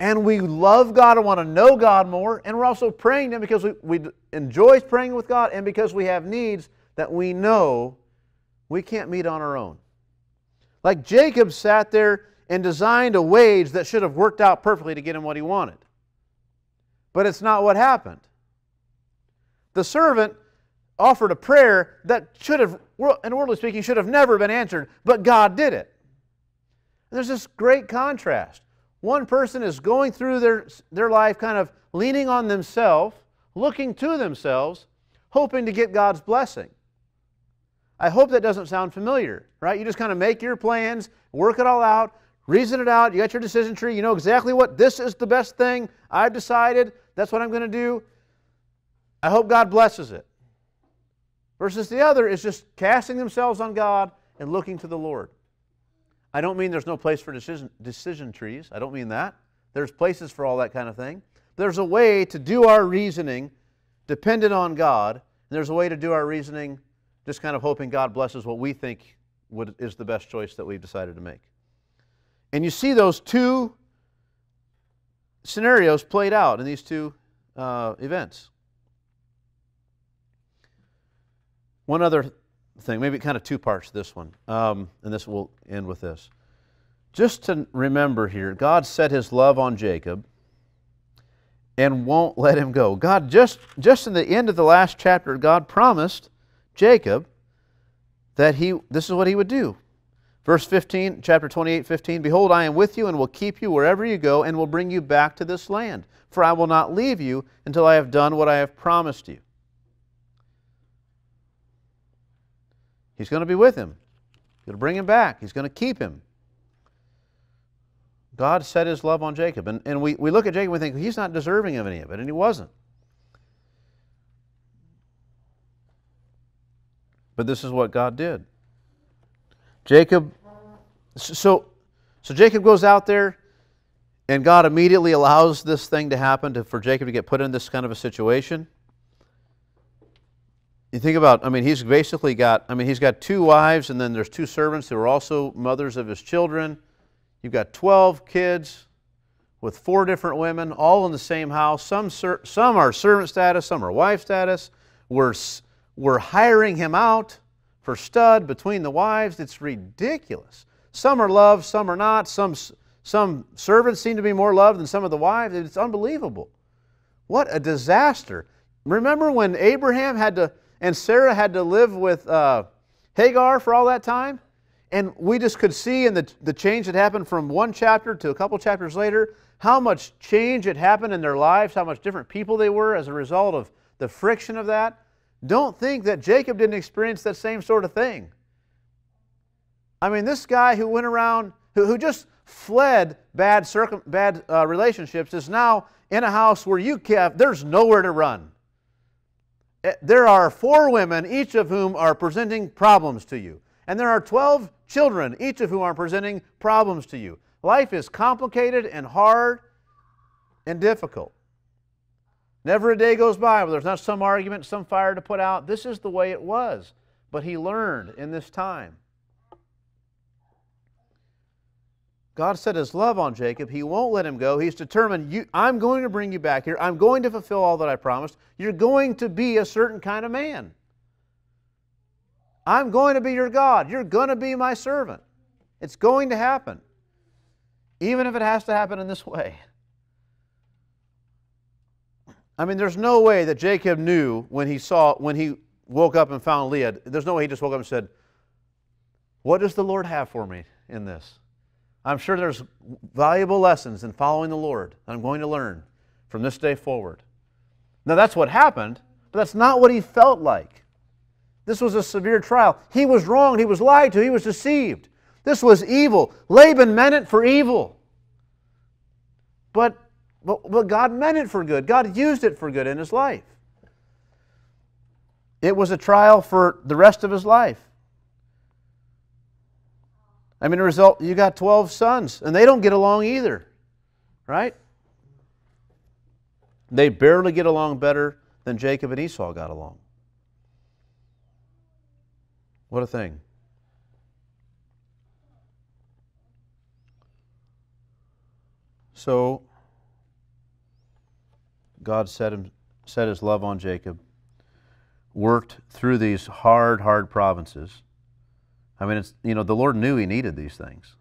And we love God and want to know God more. And we're also praying to Him because we enjoy praying with God and because we have needs that we know we can't meet on our own. Like Jacob sat there and designed a wage that should have worked out perfectly to get him what he wanted. But it's not what happened. The servant offered a prayer that should have, in worldly speaking, should have never been answered, but God did it. And there's this great contrast. One person is going through their life kind of leaning on themselves, looking to themselves, hoping to get God's blessing. I hope that doesn't sound familiar, right? You just kind of make your plans, work it all out, reason it out, you got your decision tree, you know exactly what, this is the best thing, I've decided, that's what I'm going to do. I hope God blesses it. Versus the other is just casting themselves on God and looking to the Lord. I don't mean there's no place for decision trees. I don't mean that. There's places for all that kind of thing. There's a way to do our reasoning dependent on God, and there's a way to do our reasoning just kind of hoping God blesses what we think is the best choice that we've decided to make. And you see those two scenarios played out in these two events. One other thing, maybe kind of two parts to this one, and this will end with this. Just to remember here, God set His love on Jacob and won't let him go. God, just in the end of the last chapter, God promised Jacob that this is what He would do. Verse 15, chapter 28, 15, Behold, I am with you and will keep you wherever you go and will bring you back to this land. For I will not leave you until I have done what I have promised you. He's going to be with him. He's going to bring him back. He's going to keep him. God set His love on Jacob. And we look at Jacob and we think, he's not deserving of any of it, and he wasn't. But this is what God did. Jacob, so Jacob goes out there, and God immediately allows this thing to happen for Jacob to get put in this kind of a situation. You think about, he's basically got, he's got 2 wives, and then there's 2 servants who are also mothers of his children. You've got 12 kids with 4 different women, all in the same house. Some are servant status, some are wife status. We're hiring him out for stud between the wives. It's ridiculous. Some are loved, some are not. Some servants seem to be more loved than some of the wives. It's unbelievable. What a disaster. Remember when Abraham and Sarah had to live with Hagar for all that time? And we just could see in the change that happened from one chapter to a couple chapters later, how much change had happened in their lives, how much different people they were as a result of the friction of that. Don't think that Jacob didn't experience that same sort of thing. This guy who went around, who just fled bad relationships, is now in a house where there's nowhere to run. There are 4 women, each of whom are presenting problems to you. And there are 12 children, each of whom are presenting problems to you. Life is complicated and hard and difficult. Never a day goes by where there's not some argument, some fire to put out. This is the way it was. But he learned in this time. God set His love on Jacob. He won't let him go. He's determined, I'm going to bring you back here. I'm going to fulfill all that I promised. You're going to be a certain kind of man. I'm going to be your God. You're going to be my servant. It's going to happen. Even if it has to happen in this way. There's no way that Jacob knew when he woke up and found Leah. There's no way he just woke up and said, what does the Lord have for me in this? I'm sure there's valuable lessons in following the Lord that I'm going to learn from this day forward. Now that's what happened, but that's not what he felt like. This was a severe trial. He was wronged. He was lied to. He was deceived. This was evil. Laban meant it for evil. But God meant it for good. God used it for good in his life. It was a trial for the rest of his life. I mean, the result, you got 12 sons, and they don't get along either, right? They barely get along better than Jacob and Esau got along. What a thing. So, God set His love on Jacob, worked through these hard provinces. I mean, the Lord knew He needed these things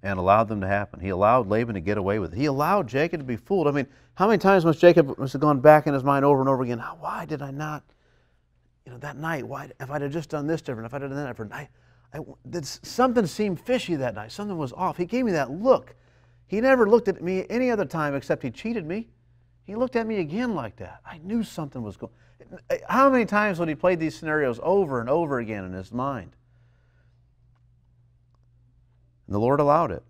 and allowed them to happen. He allowed Laban to get away with it. He allowed Jacob to be fooled. I mean, how many times must Jacob have gone back in his mind over and over again, why did I not, that night, why, if I'd have just done this different, if I'd have done that different, something seemed fishy that night. Something was off. He gave me that look. He never looked at me any other time except he cheated me. He looked at me again like that. I knew something was going. How many times would he play these scenarios over and over again in his mind? And the Lord allowed it.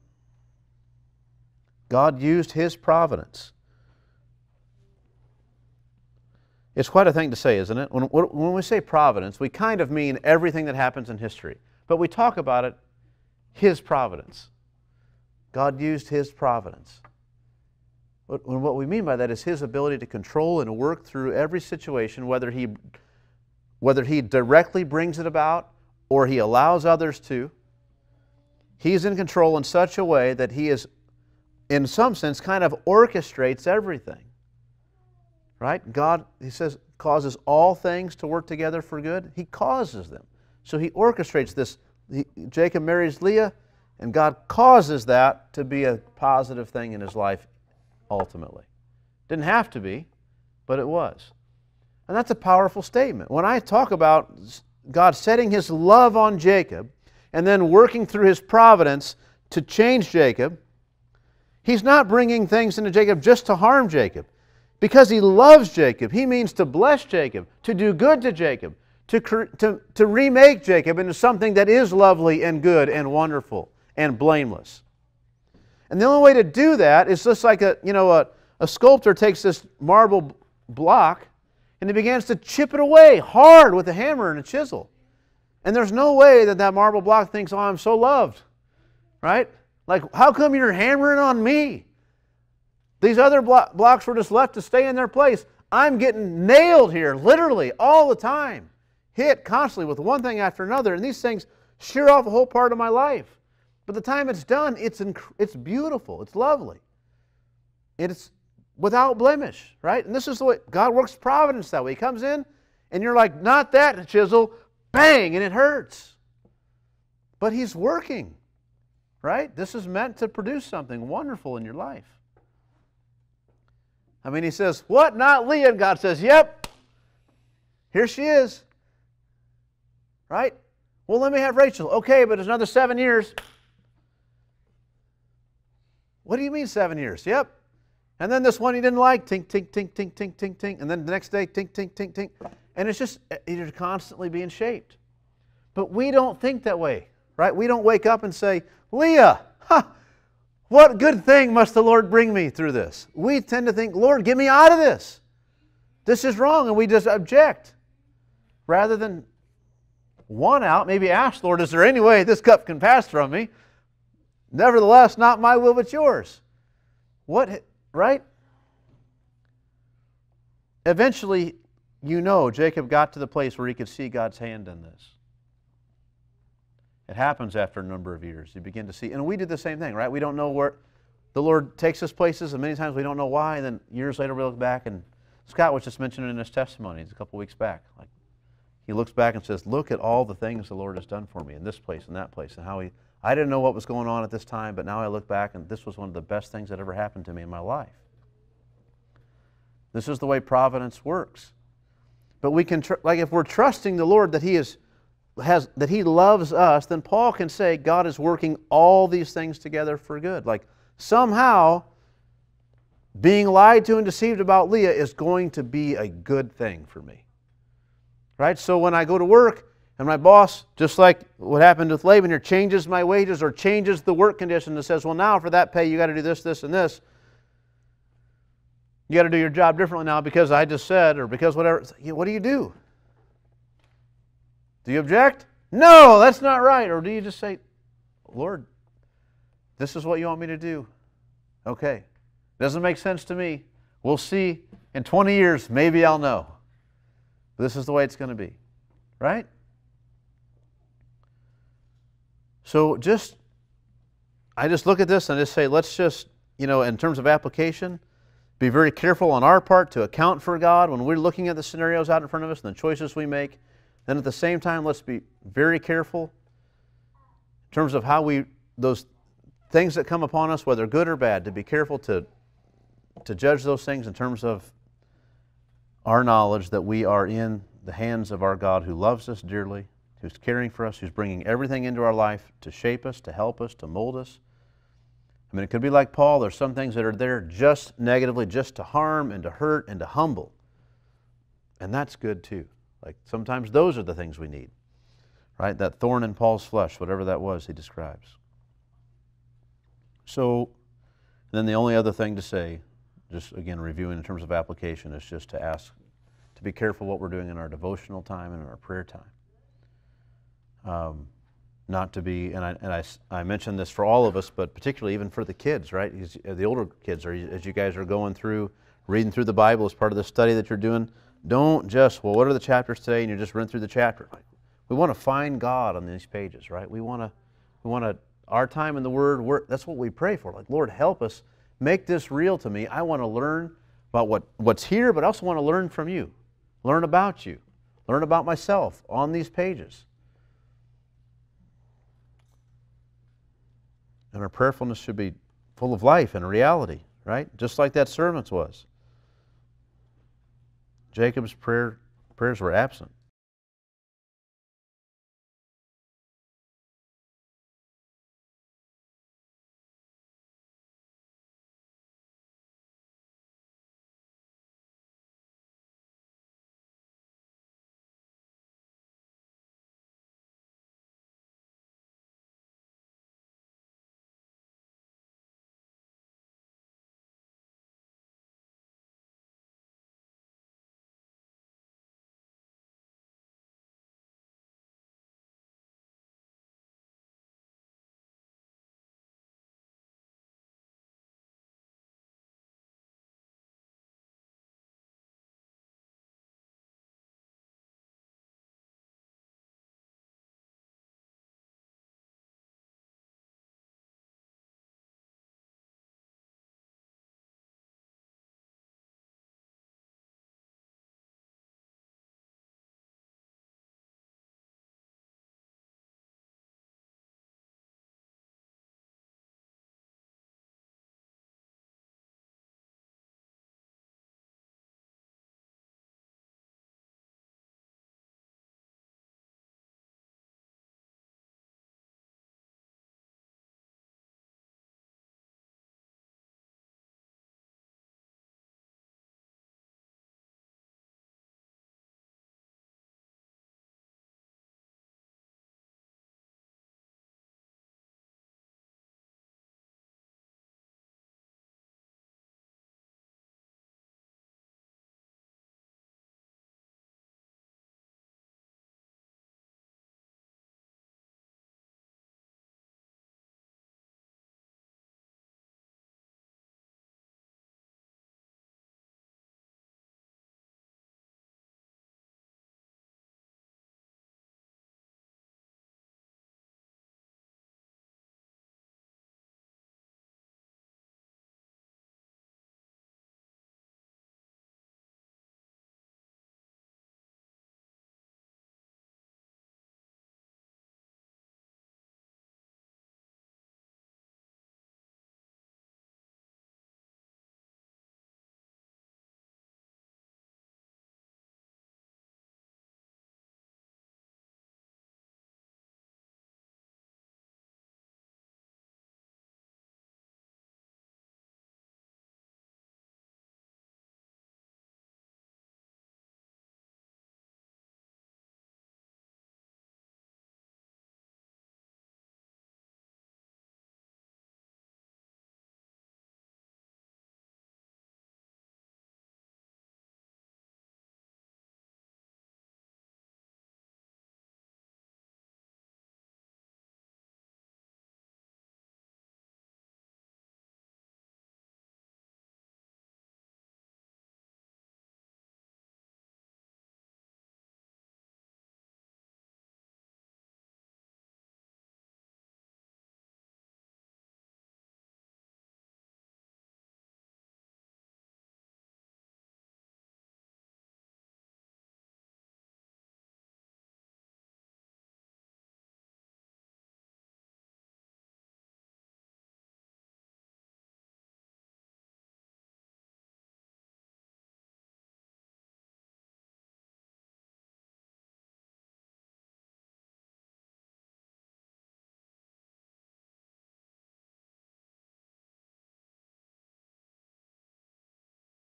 God used His providence. It's quite a thing to say, isn't it? When we say providence, we kind of mean everything that happens in history. But we talk about it, His providence. God used His providence. What we mean by that is His ability to control and work through every situation, whether He directly brings it about or He allows others to. He's in control in such a way that He is, in some sense, kind of orchestrates everything. Right? God, He says, causes all things to work together for good. He causes them. So He orchestrates this. Jacob marries Leah, and God causes that to be a positive thing in his life ultimately. Didn't have to be, but it was. And that's a powerful statement. When I talk about God setting His love on Jacob and then working through His providence to change Jacob, He's not bringing things into Jacob just to harm Jacob. Because He loves Jacob, He means to bless Jacob, to do good to Jacob, to remake Jacob into something that is lovely and good and wonderful and blameless. And the only way to do that is just like a sculptor takes this marble block and he begins to chip it away hard with a hammer and a chisel. And there's no way that marble block thinks, oh, I'm so loved. Right? Like, how come you're hammering on me? These other blocks were just left to stay in their place. I'm getting nailed here, literally, all the time. Hit constantly with one thing after another. And these things shear off a whole part of my life. But the time it's done, it's beautiful. It's lovely. It's without blemish, right? And this is the way God works providence that way. He comes in, and you're like, not that chisel, bang, and it hurts. But He's working, right? This is meant to produce something wonderful in your life. I mean, He says, what, not Leah? And God says, yep, here she is, right? Well, let me have Rachel. Okay, but it's another 7 years. What do you mean 7 years? Yep. And then this one you didn't like, tink, tink, tink, tink, tink, tink, tink. And then the next day, tink, tink, tink, tink. And it's just, you're constantly being shaped. But we don't think that way, right? We don't wake up and say, Leah, what good thing must the Lord bring me through this? We tend to think, Lord, get me out of this. This is wrong, and we just object. Rather than want out, maybe ask, Lord, is there any way this cup can pass from me? Nevertheless, not my will, but yours. What, right? Eventually, Jacob got to the place where he could see God's hand in this. It happens after a number of years. You begin to see, and we do the same thing, right? We don't know where the Lord takes us places, and many times we don't know why, and then years later we look back, and Scott was just mentioning in his testimonies a couple weeks back. Like, he looks back and says, look at all the things the Lord has done for me in this place and that place, and how I didn't know what was going on at this time, but now I look back and this was one of the best things that ever happened to me in my life. This is the way providence works. But we can, if we're trusting the Lord that He loves us, then Paul can say God is working all these things together for good. Like somehow being lied to and deceived about Leah is going to be a good thing for me. Right? So when I go to work, and my boss, just like what happened with Laban here, changes my wages or changes the work condition and says, well, now for that pay, you got to do this, this, and this. You got to do your job differently now because I just said, or because whatever. What do you do? Do you object? No, that's not right. Or do you just say, Lord, this is what you want me to do? Okay. Doesn't make sense to me. We'll see. In 20 years, maybe I'll know. But this is the way it's going to be. Right? So I just look at this and I just say, let's just, in terms of application, be very careful on our part to account for God when we're looking at the scenarios out in front of us and the choices we make. Then at the same time, let's be very careful in terms of how those things that come upon us, whether good or bad, to be careful to judge those things in terms of our knowledge that we are in the hands of our God who loves us dearly, who's caring for us, who's bringing everything into our life to shape us, to help us, to mold us. I mean, it could be like Paul. There's some things that are there just negatively, just to harm and to hurt and to humble. And that's good too. Like sometimes those are the things we need, right? That thorn in Paul's flesh, whatever that was he describes. So then the only other thing to say, just again reviewing in terms of application, is just to ask to be careful what we're doing in our devotional time and in our prayer time. Not to be, and I mentioned this for all of us, but particularly even for the kids, right? The older kids, as you guys are going through, reading through the Bible as part of the study that you're doing, don't just, what are the chapters today? And you just run through the chapter. We want to find God on these pages, right? We want to, our time in the Word, that's what we pray for. Like, Lord, help us. Make this real to me. I want to learn about what's here, but I also want to learn from you. Learn about you. Learn about myself on these pages. And our prayerfulness should be full of life and reality, right? Just like that servant's was. Jacob's prayers were absent.